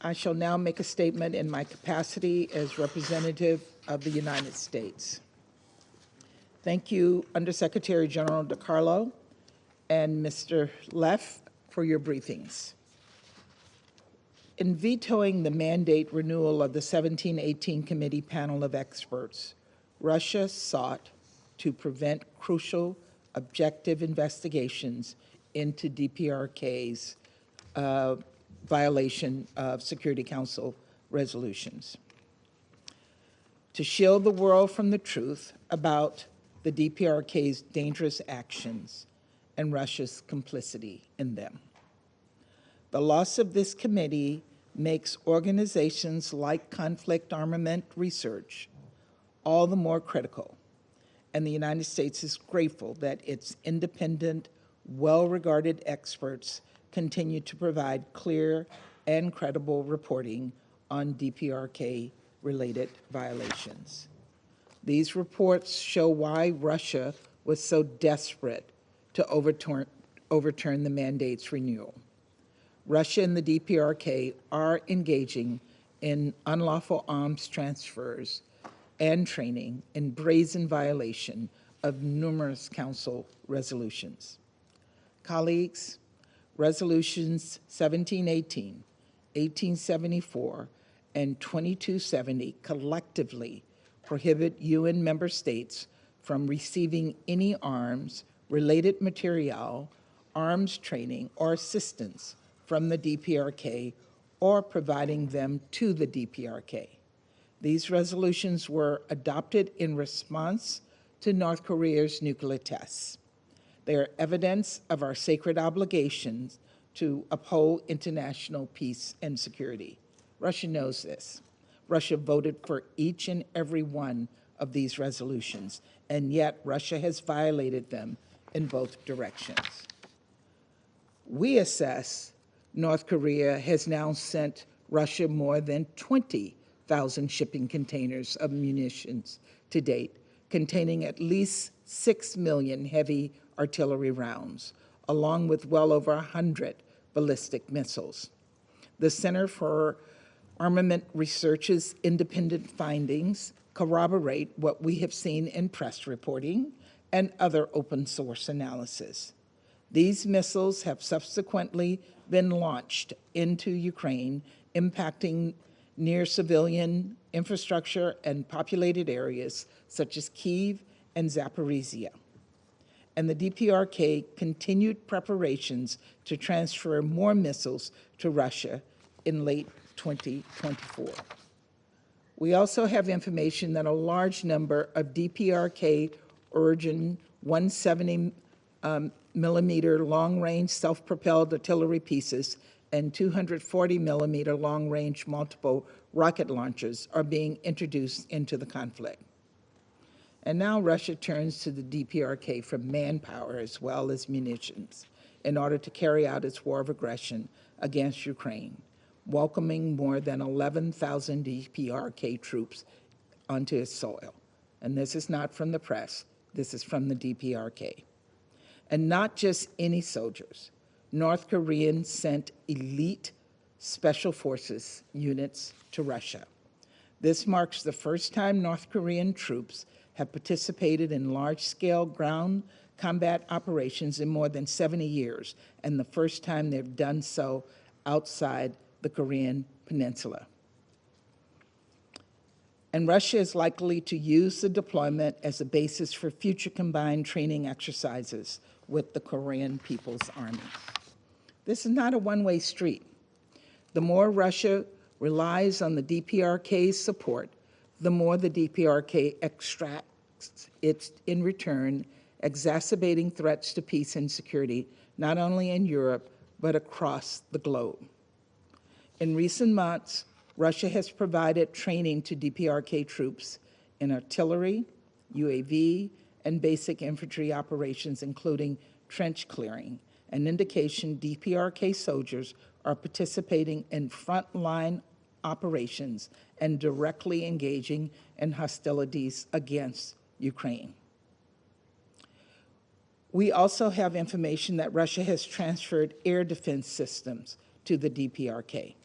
I shall now make a statement in my capacity as representative of the United States. Thank you, Undersecretary General DiCarlo and Mr. Leff, for your briefings. In vetoing the mandate renewal of the 1718 Committee panel of experts, Russia sought to prevent crucial objective investigations into DPRK's violation of Security Council resolutions. To shield the world from the truth about the DPRK's dangerous actions and Russia's complicity in them. The loss of this committee makes organizations like conflict armament research all the more critical, and the United States is grateful that its independent, well-regarded experts continue to provide clear and credible reporting on DPRK-related violations. These reports show why Russia was so desperate to overturn the mandate's renewal. Russia and the DPRK are engaging in unlawful arms transfers and training in brazen violation of numerous Council resolutions. Colleagues, resolutions 1718, 1874, and 2270 collectively prohibit UN member states from receiving any arms, related material, arms training, or assistance from the DPRK or providing them to the DPRK. These resolutions were adopted in response to North Korea's nuclear tests. They are evidence of our sacred obligations to uphold international peace and security. Russia knows this. Russia voted for each and every one of these resolutions, and yet Russia has violated them in both directions. We assess North Korea has now sent Russia more than 20 1,000 shipping containers of munitions to date, containing at least 6 million heavy artillery rounds, along with well over 100 ballistic missiles. The Center for Armament Research's independent findings corroborate what we have seen in press reporting and other open source analysis. These missiles have subsequently been launched into Ukraine, impacting near civilian infrastructure and populated areas such as Kyiv and Zaporizhia. And the DPRK continued preparations to transfer more missiles to Russia in late 2024. We also have information that a large number of DPRK origin 170 millimeter long-range self-propelled artillery pieces and 240 millimeter long-range multiple rocket launchers are being introduced into the conflict. And now Russia turns to the DPRK for manpower as well as munitions in order to carry out its war of aggression against Ukraine, welcoming more than 11,000 DPRK troops onto its soil. And this is not from the press, this is from the DPRK. And not just any soldiers. North Koreans sent elite special forces units to Russia. This marks the first time North Korean troops have participated in large-scale ground combat operations in more than 70 years, and the first time they've done so outside the Korean Peninsula. And Russia is likely to use the deployment as a basis for future combined training exercises with the Korean People's Army. This is not a one-way street. The more Russia relies on the DPRK's support, the more the DPRK extracts it in return, exacerbating threats to peace and security, not only in Europe, but across the globe. In recent months, Russia has provided training to DPRK troops in artillery, UAV, and basic infantry operations, including trench clearing, an indication DPRK soldiers are participating in frontline operations and directly engaging in hostilities against Ukraine. We also have information that Russia has transferred air defense systems to the DPRK.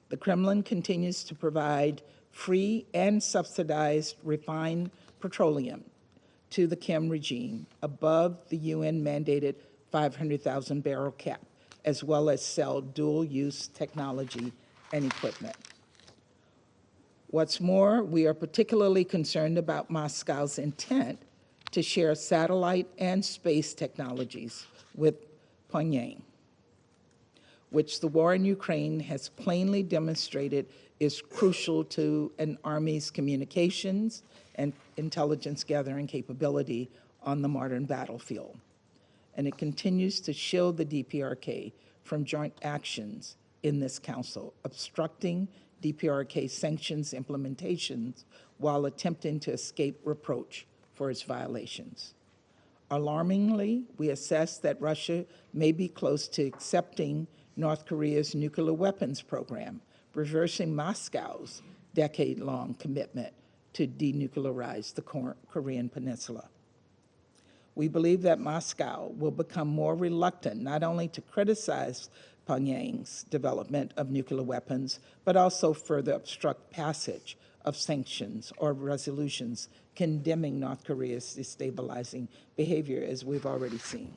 The Kremlin continues to provide free and subsidized refined petroleum to the Kim regime above the UN-mandated 500,000 barrel cap, as well as sell dual-use technology and equipment. What's more, we are particularly concerned about Moscow's intent to share satellite and space technologies with Pyongyang, which the war in Ukraine has plainly demonstrated is crucial to an army's communications and intelligence gathering capability on the modern battlefield. And it continues to shield the DPRK from joint actions in this council, obstructing DPRK sanctions implementations while attempting to escape reproach for its violations. Alarmingly, we assess that Russia may be close to accepting North Korea's nuclear weapons program, reversing Moscow's decade-long commitment to denuclearize the Korean Peninsula. We believe that Moscow will become more reluctant not only to criticize Pyongyang's development of nuclear weapons, but also further obstruct passage of sanctions or resolutions condemning North Korea's destabilizing behavior, as we've already seen.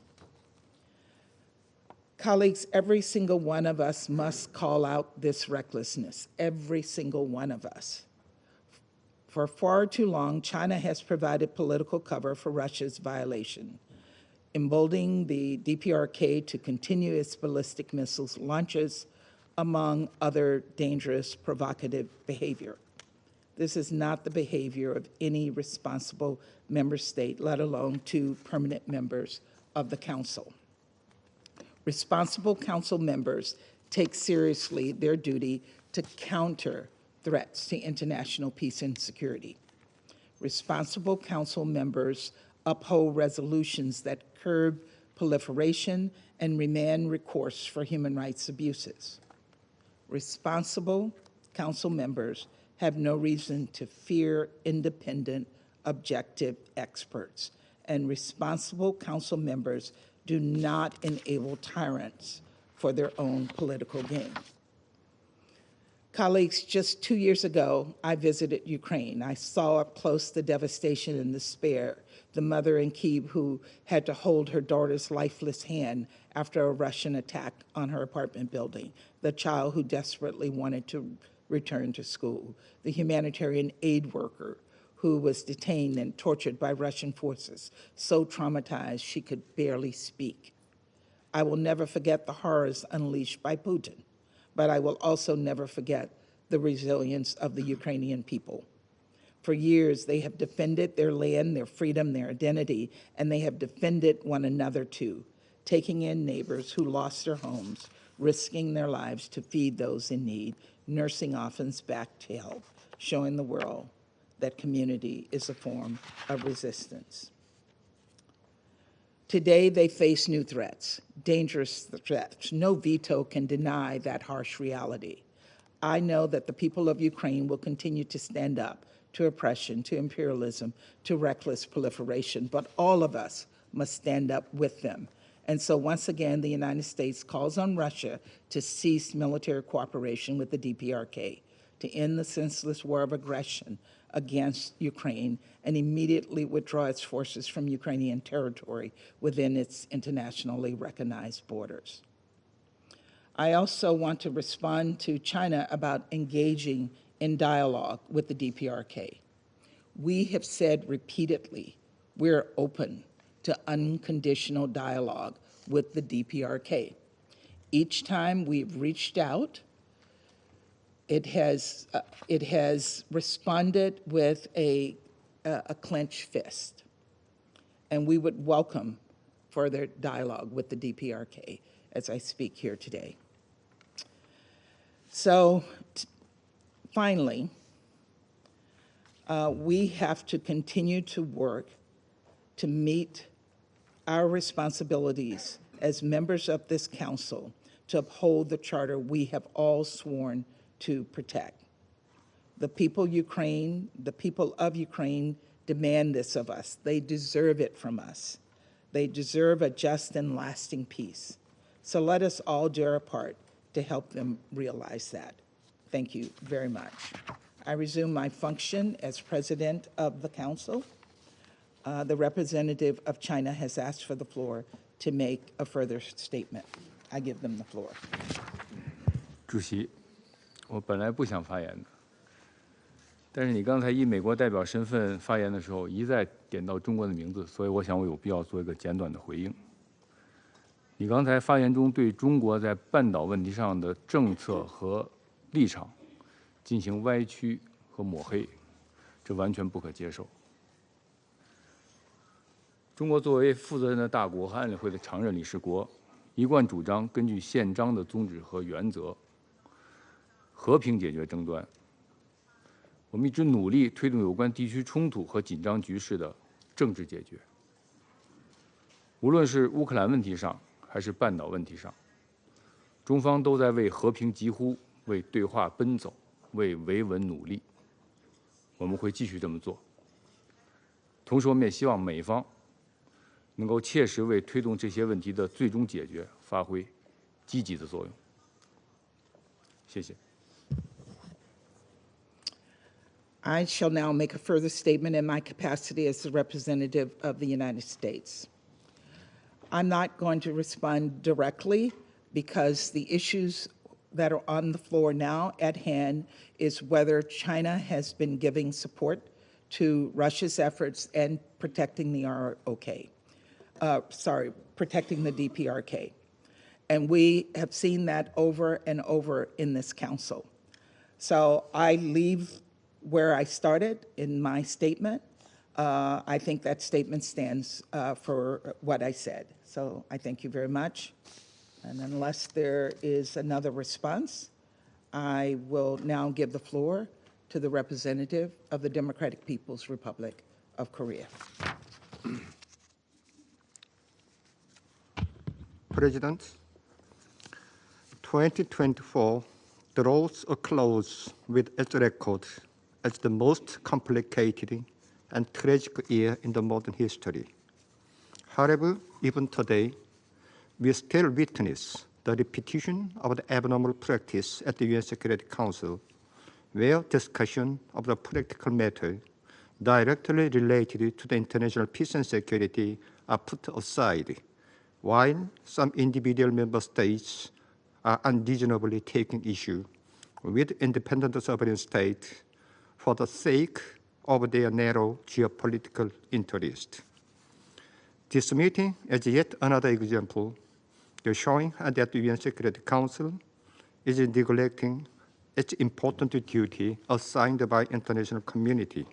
Colleagues, every single one of us must call out this recklessness, every single one of us. For far too long, China has provided political cover for Russia's violation, emboldening the DPRK to continue its ballistic missiles launches, among other dangerous, provocative behavior. This is not the behavior of any responsible member state, let alone two permanent members of the Council. Responsible Council members take seriously their duty to counter threats to international peace and security. Responsible Council members uphold resolutions that curb proliferation and remand recourse for human rights abuses. Responsible council members have no reason to fear independent, objective experts, and responsible council members do not enable tyrants for their own political gain. Colleagues, just 2 years ago, I visited Ukraine. I saw up close the devastation and despair, the mother in Kyiv who had to hold her daughter's lifeless hand after a Russian attack on her apartment building, the child who desperately wanted to return to school, the humanitarian aid worker who was detained and tortured by Russian forces, so traumatized she could barely speak. I will never forget the horrors unleashed by Putin, but I will also never forget the resilience of the Ukrainian people. For years, they have defended their land, their freedom, their identity, and they have defended one another too, taking in neighbors who lost their homes, risking their lives to feed those in need, nursing orphans back to health, showing the world that community is a form of resistance. Today, they face new threats, dangerous threats. No veto can deny that harsh reality. I know that the people of Ukraine will continue to stand up to oppression, to imperialism, to reckless proliferation, but all of us must stand up with them. And so once again, the United States calls on Russia to cease military cooperation with the DPRK, to end the senseless war of aggression against Ukraine and immediately withdraw its forces from Ukrainian territory within its internationally recognized borders. I also want to respond to China about engaging in dialogue with the DPRK. We have said repeatedly we're open to unconditional dialogue with the DPRK. Each time we've reached out, it has responded with a clenched fist. And we would welcome further dialogue with the DPRK as I speak here today. So finally, we have to continue to work to meet our responsibilities as members of this council to uphold the charter we have all sworn to protect. The people of Ukraine demand this of us. They deserve it from us. They deserve a just and lasting peace. So let us all do our part to help them realize that. Thank you very much. I resume my function as president of the council. The representative of China has asked for the floor to make a further statement. I give them the floor. 主席，我本来不想发言的，但是你刚才以美国代表身份发言的时候，一再点到中国的名字，所以我想我有必要做一个简短的回应。你刚才发言中对中国在半岛问题上的政策和立场进行歪曲和抹黑，这完全不可接受。中国作为负责任的大国和安理会的常任理事国，一贯主张根据宪章的宗旨和原则，和平解决争端。我们一直努力推动有关地区冲突和紧张局势的政治解决。无论是乌克兰问题上，还是半岛问题上，中方都在为和平疾呼，为对话奔走，为维稳努力。我们会继续这么做。同时，我们也希望美方能够切实为推动这些问题的最终解决发挥积极的作用。谢谢。I shall now make a further statement in my capacity as the representative of the United States. I'm not going to respond directly because the issues that are on the floor now at hand is whether China has been giving support to Russia's efforts and protecting the ROK. Protecting the DPRK. And we have seen that over and over in this council. So I leave where I started in my statement. I think that statement stands for what I said. So I thank you very much. And unless there is another response, I will now give the floor to the representative of the Democratic People's Republic of Korea. President, 2024 draws a close with its record as the most complicated and tragic year in the modern history. However, even today, we still witness the repetition of the abnormal practice at the UN Security Council, where discussion of the practical matter directly related to the international peace and security are put aside, while some individual member states are unreasonably taking issue with independent sovereign states for the sake of their narrow geopolitical interest. This meeting is yet another example showing that the UN Security Council is neglecting its important duty assigned by international community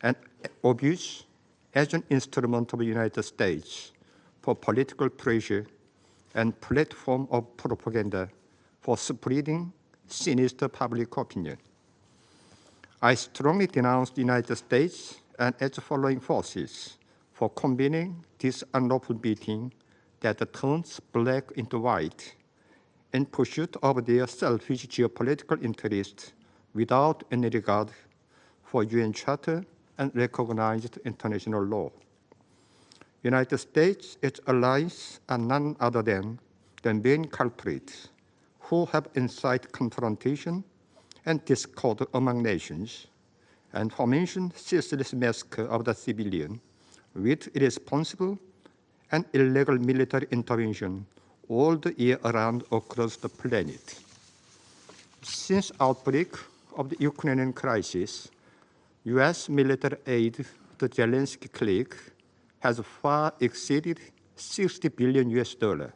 and abuse as an instrument of the United States for political pressure and platform of propaganda for spreading sinister public opinion. I strongly denounce the United States and its following forces for convening this unlawful meeting that turns black into white in pursuit of their selfish geopolitical interests without any regard for UN Charter and recognized international law. United States, its allies are none other than the main culprits who have incited confrontation and discord among nations and fomented ceaseless massacre of the civilian with irresponsible and illegal military intervention all the year around across the planet. Since outbreak of the Ukrainian crisis, U.S. military aid to the Zelensky clique has far exceeded $60 billion.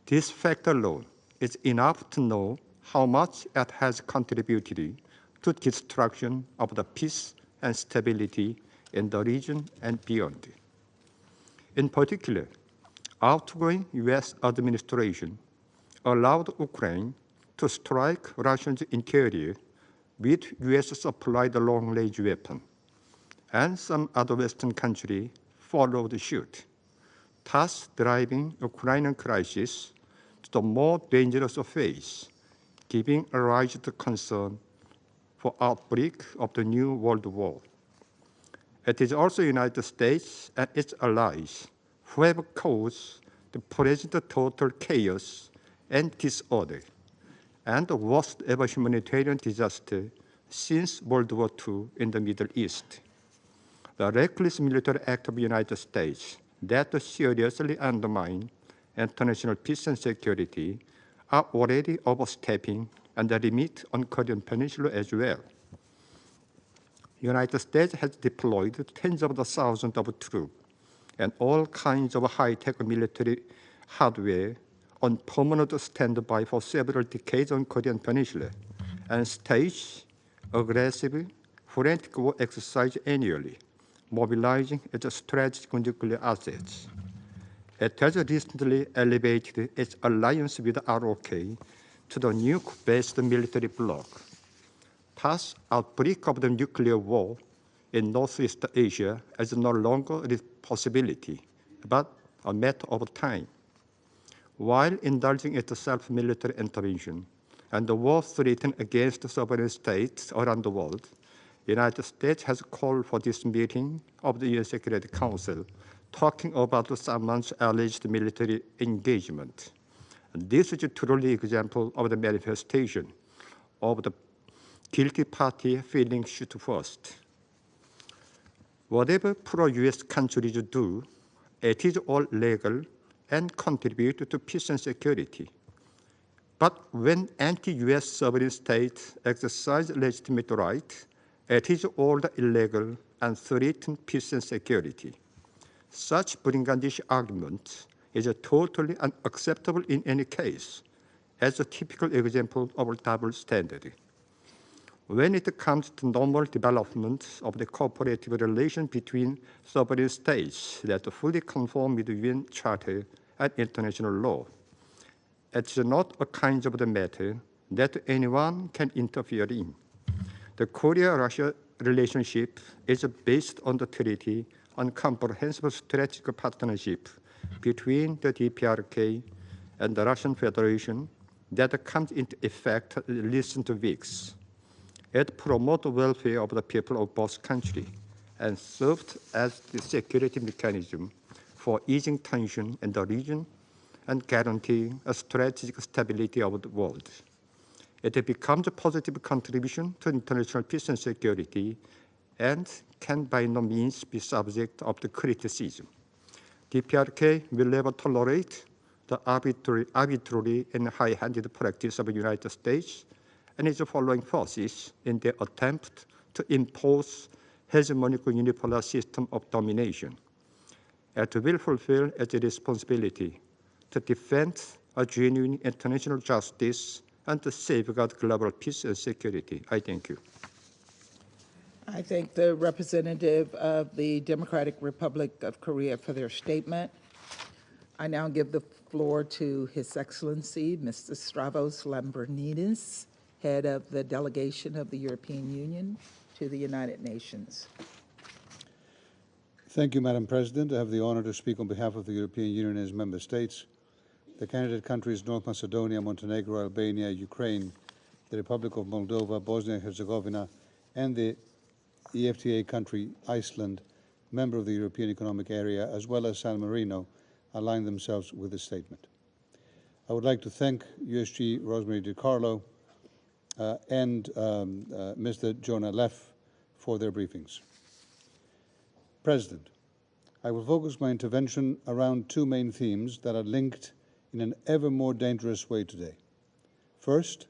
This fact alone is enough to know how much it has contributed to destruction of the peace and stability in the region and beyond. In particular, outgoing U.S. administration allowed Ukraine to strike Russia's interior with U.S.-supplied long-range weapons, and some other Western countries followed suit, thus driving the Ukrainian crisis to the more dangerous phase, giving rise to concern for outbreak of the new World War. It is also the United States and its allies who have caused the present total chaos and disorder and the worst ever humanitarian disaster since World War II in the Middle East. The reckless military act of the United States that seriously undermine international peace and security are already overstepping and the limit on Korean Peninsula as well. The United States has deployed tens of thousands of troops and all kinds of high-tech military hardware on permanent standby for several decades on Korean Peninsula and staged aggressive, frantic war exercise annually, mobilizing its strategic nuclear assets. It has recently elevated its alliance with ROK to the nuke-based military bloc. Thus, outbreak of the nuclear war in Northeast Asia is no longer a possibility, but a matter of time. While indulging itself military intervention and the war threatened against sovereign states around the world, the United States has called for this meeting of the UN Security Council, talking about someone's alleged military engagement. And this is truly an example of the manifestation of the guilty party feeling shoot first. Whatever pro-US countries do, it is all legal and contribute to peace and security. But when anti-US sovereign states exercise legitimate rights, it is all illegal and threaten peace and security. Such brigandage argument is totally unacceptable in any case, as a typical example of a double standard. When it comes to normal development of the cooperative relation between sovereign states that fully conform with the UN Charter and international law, it's not a kind of the matter that anyone can interfere in. The Korea-Russia relationship is based on the treaty on comprehensive strategic partnership between the DPRK and the Russian Federation that comes into effect in recent weeks. It promotes the welfare of the people of both countries and served as the security mechanism for easing tension in the region and guaranteeing a strategic stability of the world. It becomes a positive contribution to international peace and security and can by no means be subject of the criticism. DPRK will never tolerate the arbitrary and high-handed practice of the United States and its following forces in their attempt to impose hegemonic unipolar system of domination. It will fulfill its responsibility to defend a genuine international justice and to safeguard global peace and security. I thank you. I thank the representative of the Democratic Republic of Korea for their statement. I now give the floor to His Excellency, Mr. Stavros Lambrinidis, head of the delegation of the European Union to the United Nations. Thank you, Madam President. I have the honor to speak on behalf of the European Union and its member states. The candidate countries North Macedonia, Montenegro, Albania, Ukraine, the Republic of Moldova, Bosnia and Herzegovina, and the EFTA country Iceland, member of the European Economic Area, as well as San Marino, align themselves with this statement. I would like to thank USG Rosemary DiCarlo and Mr. Jonah Leff for their briefings. President, I will focus my intervention around two main themes that are linked in an ever more dangerous way today. First,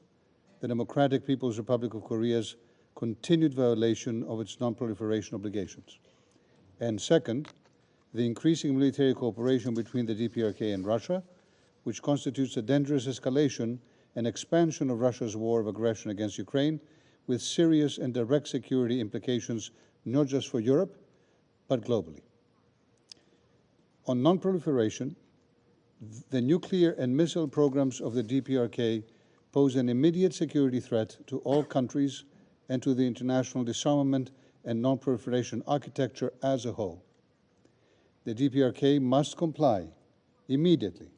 the Democratic People's Republic of Korea's continued violation of its non-proliferation obligations. And second, the increasing military cooperation between the DPRK and Russia, which constitutes a dangerous escalation and expansion of Russia's war of aggression against Ukraine, with serious and direct security implications not just for Europe, but globally. On non-proliferation, the nuclear and missile programs of the DPRK pose an immediate security threat to all countries and to the international disarmament and non-proliferation architecture as a whole. The DPRK must comply immediately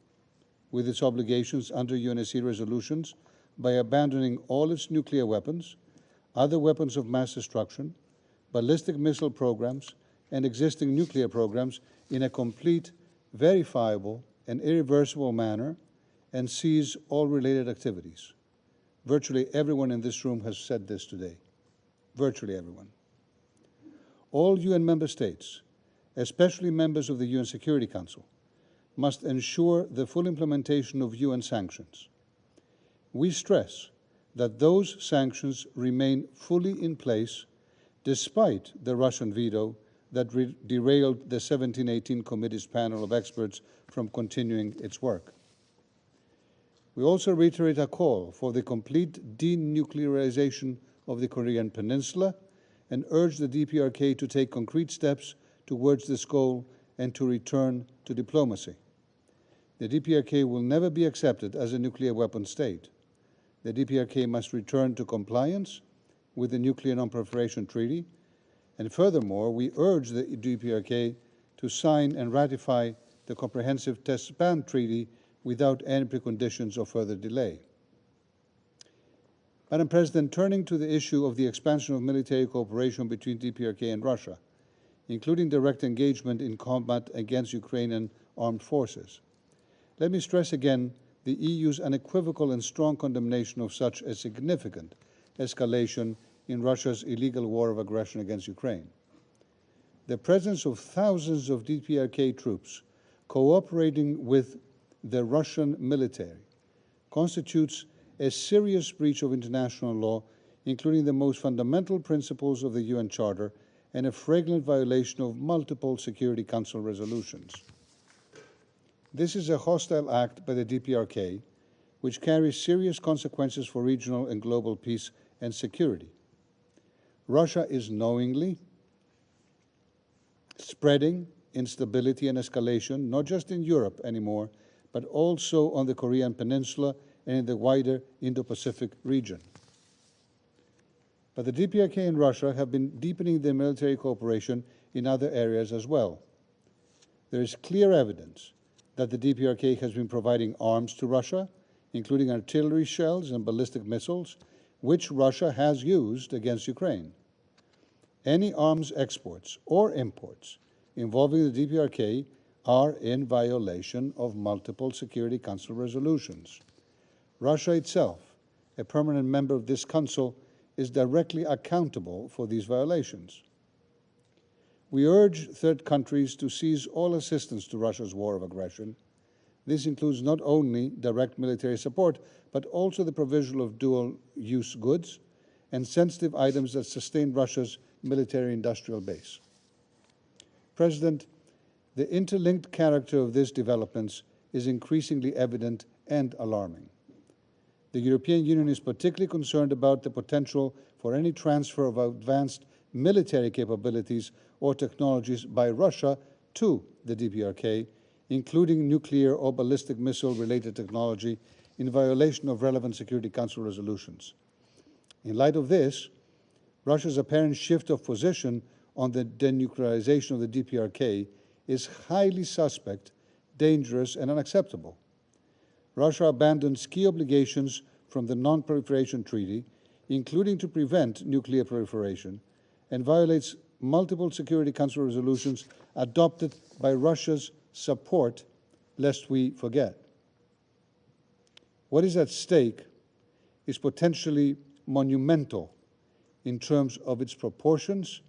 with its obligations under UNSC resolutions by abandoning all its nuclear weapons, other weapons of mass destruction, ballistic missile programs, and existing nuclear programs in a complete, verifiable, and irreversible manner, and cease all related activities. Virtually everyone in this room has said this today. Virtually everyone. All UN member states, especially members of the UN Security Council, must ensure the full implementation of UN sanctions. We stress that those sanctions remain fully in place despite the Russian veto that derailed the 1718 Committee's panel of experts from continuing its work. We also reiterate a call for the complete denuclearization of the Korean Peninsula and urge the DPRK to take concrete steps towards this goal and to return to diplomacy. The DPRK will never be accepted as a nuclear weapon state. The DPRK must return to compliance with the Nuclear Non-Proliferation Treaty, and furthermore, we urge the DPRK to sign and ratify the Comprehensive Test Ban Treaty without any preconditions or further delay. Madam President, turning to the issue of the expansion of military cooperation between DPRK and Russia, including direct engagement in combat against Ukrainian armed forces, let me stress again the EU's unequivocal and strong condemnation of such a significant escalation in Russia's illegal war of aggression against Ukraine. The presence of thousands of DPRK troops cooperating with the Russian military constitutes a serious breach of international law, including the most fundamental principles of the UN Charter, and a flagrant violation of multiple Security Council resolutions. This is a hostile act by the DPRK, which carries serious consequences for regional and global peace and security. Russia is knowingly spreading instability and escalation, not just in Europe anymore, but also on the Korean Peninsula and in the wider Indo-Pacific region. But the DPRK and Russia have been deepening their military cooperation in other areas as well. There is clear evidence that the DPRK has been providing arms to Russia including artillery shells and ballistic missiles, which Russia has used against Ukraine. Any arms exports or imports involving the DPRK are in violation of multiple Security Council resolutions. Russia itself, a permanent member of this Council, is directly accountable for these violations. We urge third countries to cease all assistance to Russia's war of aggression. This includes not only direct military support, but also the provision of dual-use goods and sensitive items that sustain Russia's military-industrial base. President, the interlinked character of these developments is increasingly evident and alarming. The European Union is particularly concerned about the potential for any transfer of advanced military capabilities or technologies by Russia to the DPRK, including nuclear or ballistic missile-related technology, in violation of relevant Security Council resolutions. In light of this, Russia's apparent shift of position on the denuclearization of the DPRK is highly suspect, dangerous, and unacceptable. Russia abandons key obligations from the Non-Proliferation Treaty, including to prevent nuclear proliferation, and violates multiple Security Council resolutions adopted by Russia's support, lest we forget. What is at stake is potentially monumental in terms of its proportions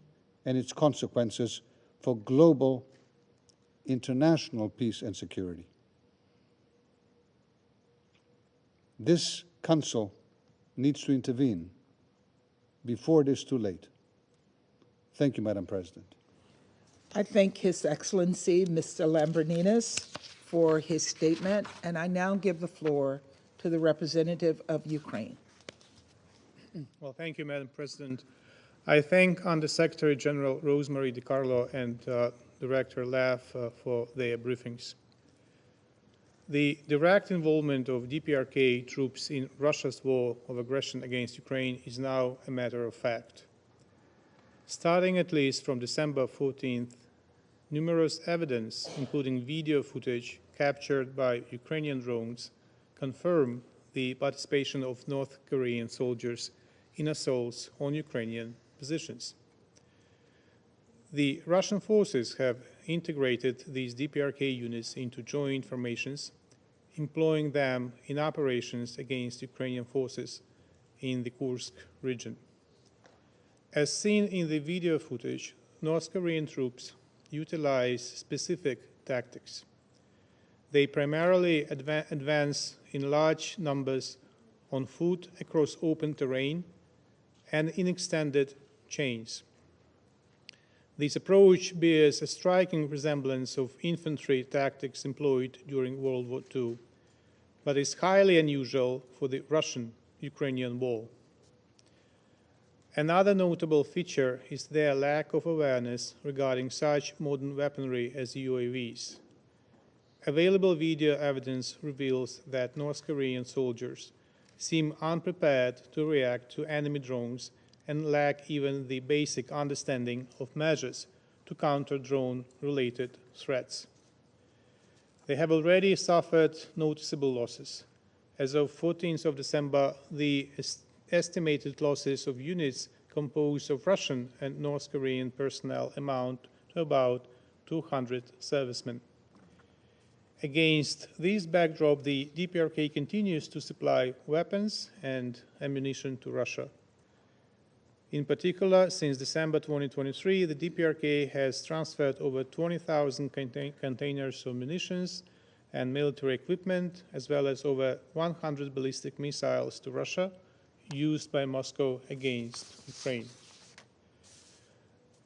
and its consequences for global, international peace and security. This Council needs to intervene before it is too late. Thank you, Madam President. I thank His Excellency, Mr. Lambrinides, for his statement, and I now give the floor to the representative of Ukraine. Well, thank you, Madam President. I thank Under-Secretary General Rosemary DiCarlo and Director Leff for their briefings. The direct involvement of DPRK troops in Russia's war of aggression against Ukraine is now a matter of fact. Starting at least from December 14th, numerous evidence, including video footage captured by Ukrainian drones, confirm the participation of North Korean soldiers in assaults on Ukrainian positions. The Russian forces have integrated these DPRK units into joint formations, employing them in operations against Ukrainian forces in the Kursk region. As seen in the video footage, North Korean troops utilize specific tactics. They primarily advance in large numbers on foot across open terrain and in extended chains. This approach bears a striking resemblance of infantry tactics employed during World War II, but is highly unusual for the Russian-Ukrainian war. Another notable feature is their lack of awareness regarding such modern weaponry as UAVs. Available video evidence reveals that North Korean soldiers seem unprepared to react to enemy drones and lack even the basic understanding of measures to counter drone-related threats. They have already suffered noticeable losses. As of 14th of December, the estimated losses of units composed of Russian and North Korean personnel amount to about 200 servicemen. Against this backdrop, the DPRK continues to supply weapons and ammunition to Russia. In particular, since December 2023, the DPRK has transferred over 20,000 containers of munitions and military equipment, as well as over 100 ballistic missiles to Russia, used by Moscow against Ukraine.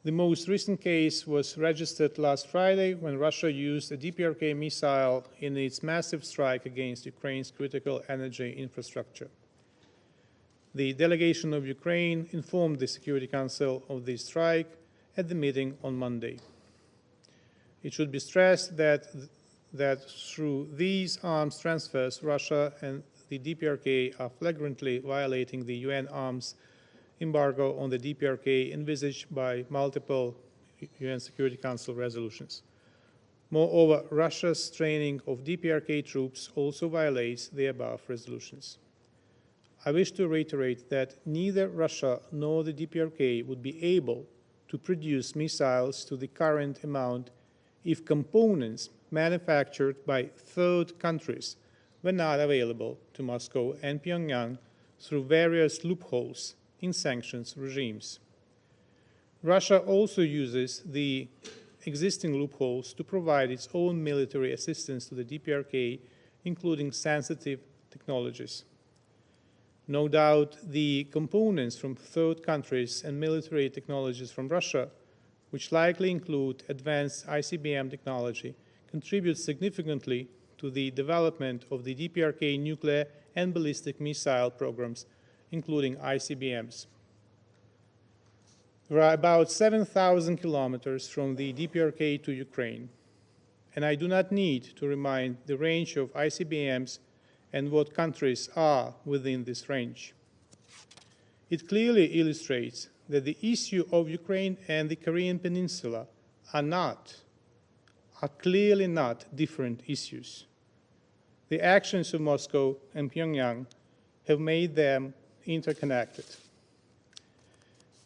The most recent case was registered last Friday when Russia used a DPRK missile in its massive strike against Ukraine's critical energy infrastructure. The delegation of Ukraine informed the Security Council of this strike at the meeting on Monday. It should be stressed that through these arms transfers, Russia and the DPRK are flagrantly violating the UN arms embargo on the DPRK envisaged by multiple UN Security Council resolutions. Moreover, Russia's training of DPRK troops also violates the above resolutions. I wish to reiterate that neither Russia nor the DPRK would be able to produce missiles to the current amount if components manufactured by third countries were not available to Moscow and Pyongyang through various loopholes in sanctions regimes. Russia also uses the existing loopholes to provide its own military assistance to the DPRK, including sensitive technologies. No doubt, the components from third countries and military technologies from Russia, which likely include advanced ICBM technology, contribute significantly to the development of the DPRK nuclear and ballistic missile programs, including ICBMs. There are about 7,000 kilometers from the DPRK to Ukraine, and I do not need to remind the range of ICBMs and what countries are within this range. It clearly illustrates that the issue of Ukraine and the Korean Peninsula are clearly not different issues. The actions of Moscow and Pyongyang have made them interconnected.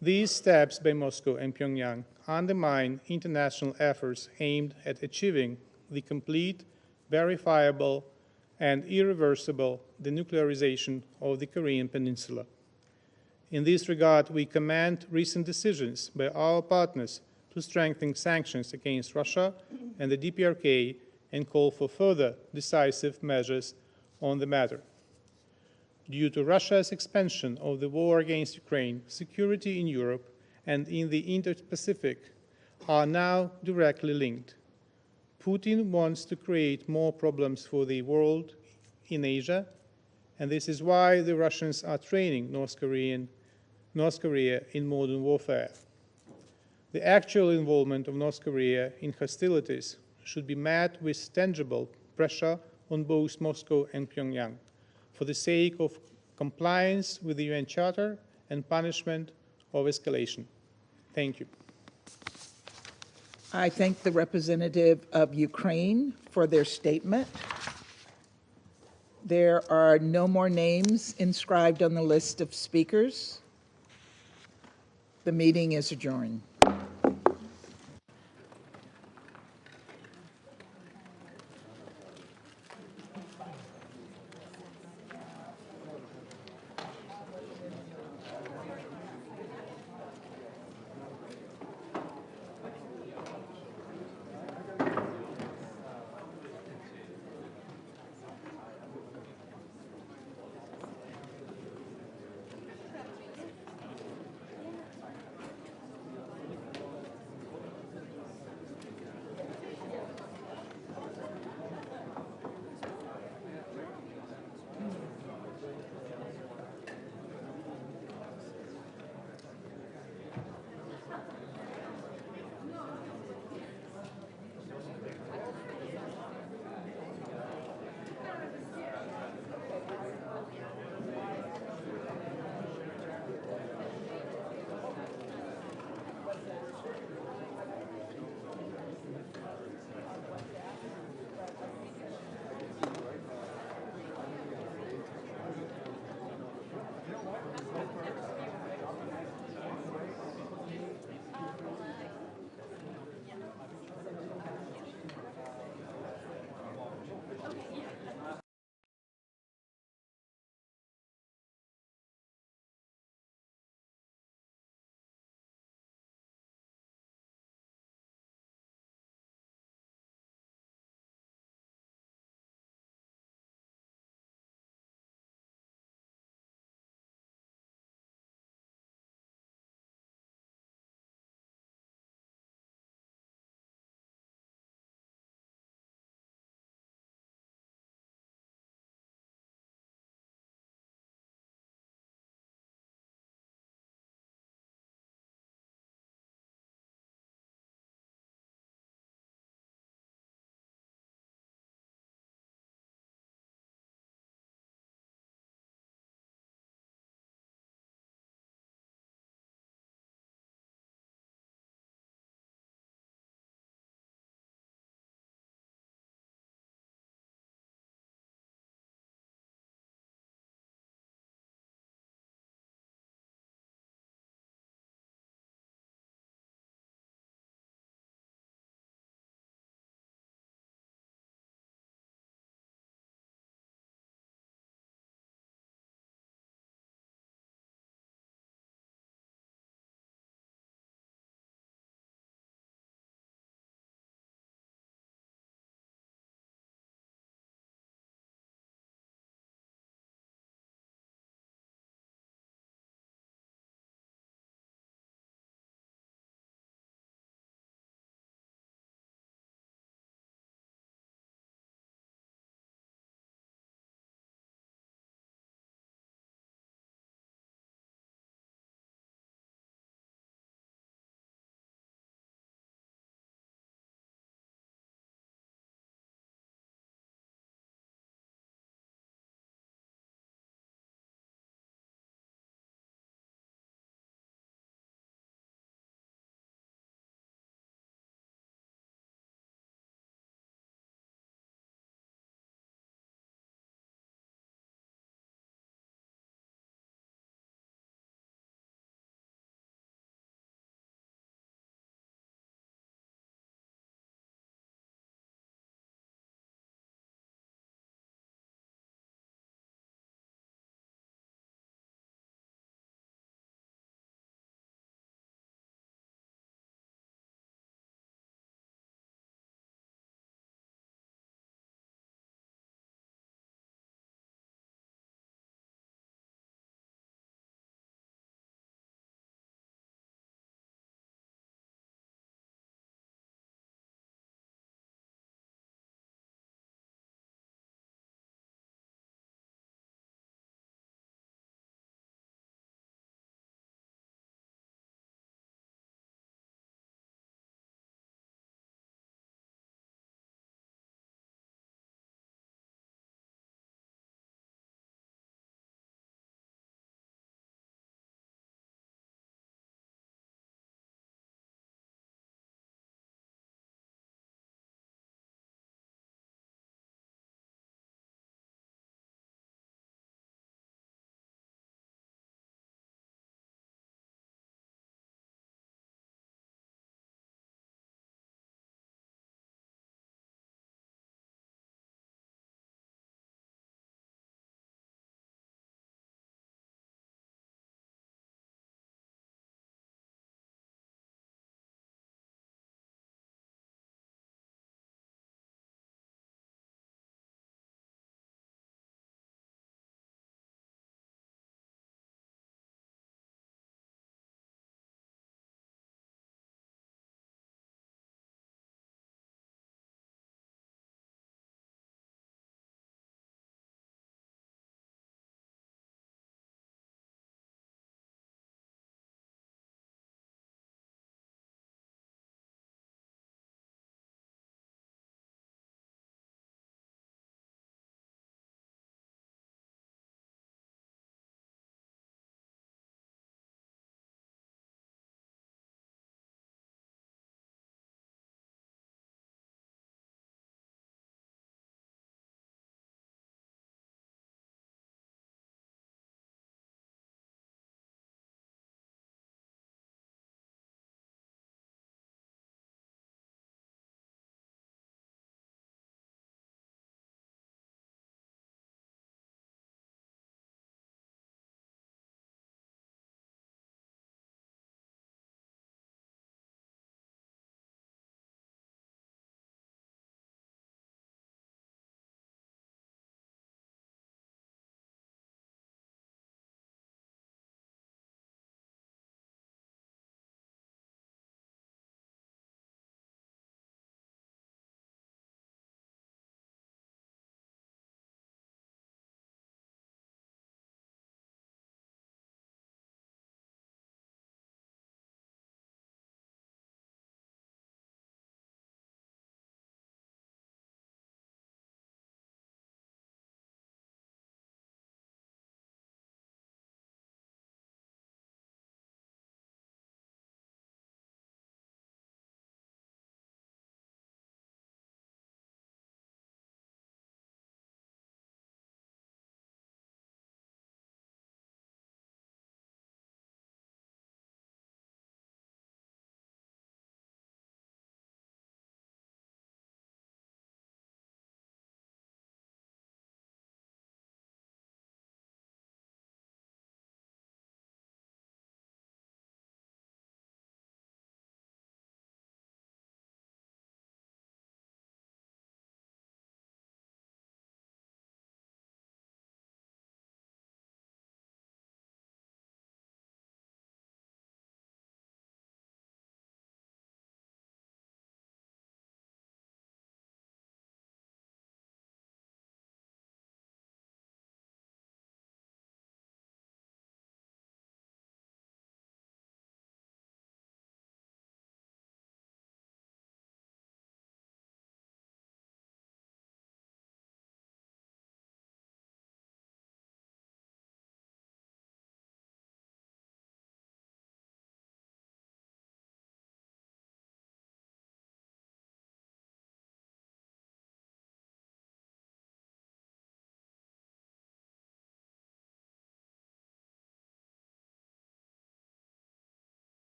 These steps by Moscow and Pyongyang undermine international efforts aimed at achieving the complete, verifiable, and irreversible denuclearization of the Korean Peninsula. In this regard, we commend recent decisions by our partners to strengthen sanctions against Russia and the DPRK and call for further decisive measures on the matter. Due to Russia's expansion of the war against Ukraine, security in Europe and in the Indo-Pacific are now directly linked. Putin wants to create more problems for the world in Asia, and this is why the Russians are training North Korea in modern warfare. The actual involvement of North Korea in hostilities should be met with tangible pressure on both Moscow and Pyongyang for the sake of compliance with the UN Charter and punishment of escalation. Thank you. I thank the representative of Ukraine for their statement. There are no more names inscribed on the list of speakers. The meeting is adjourned.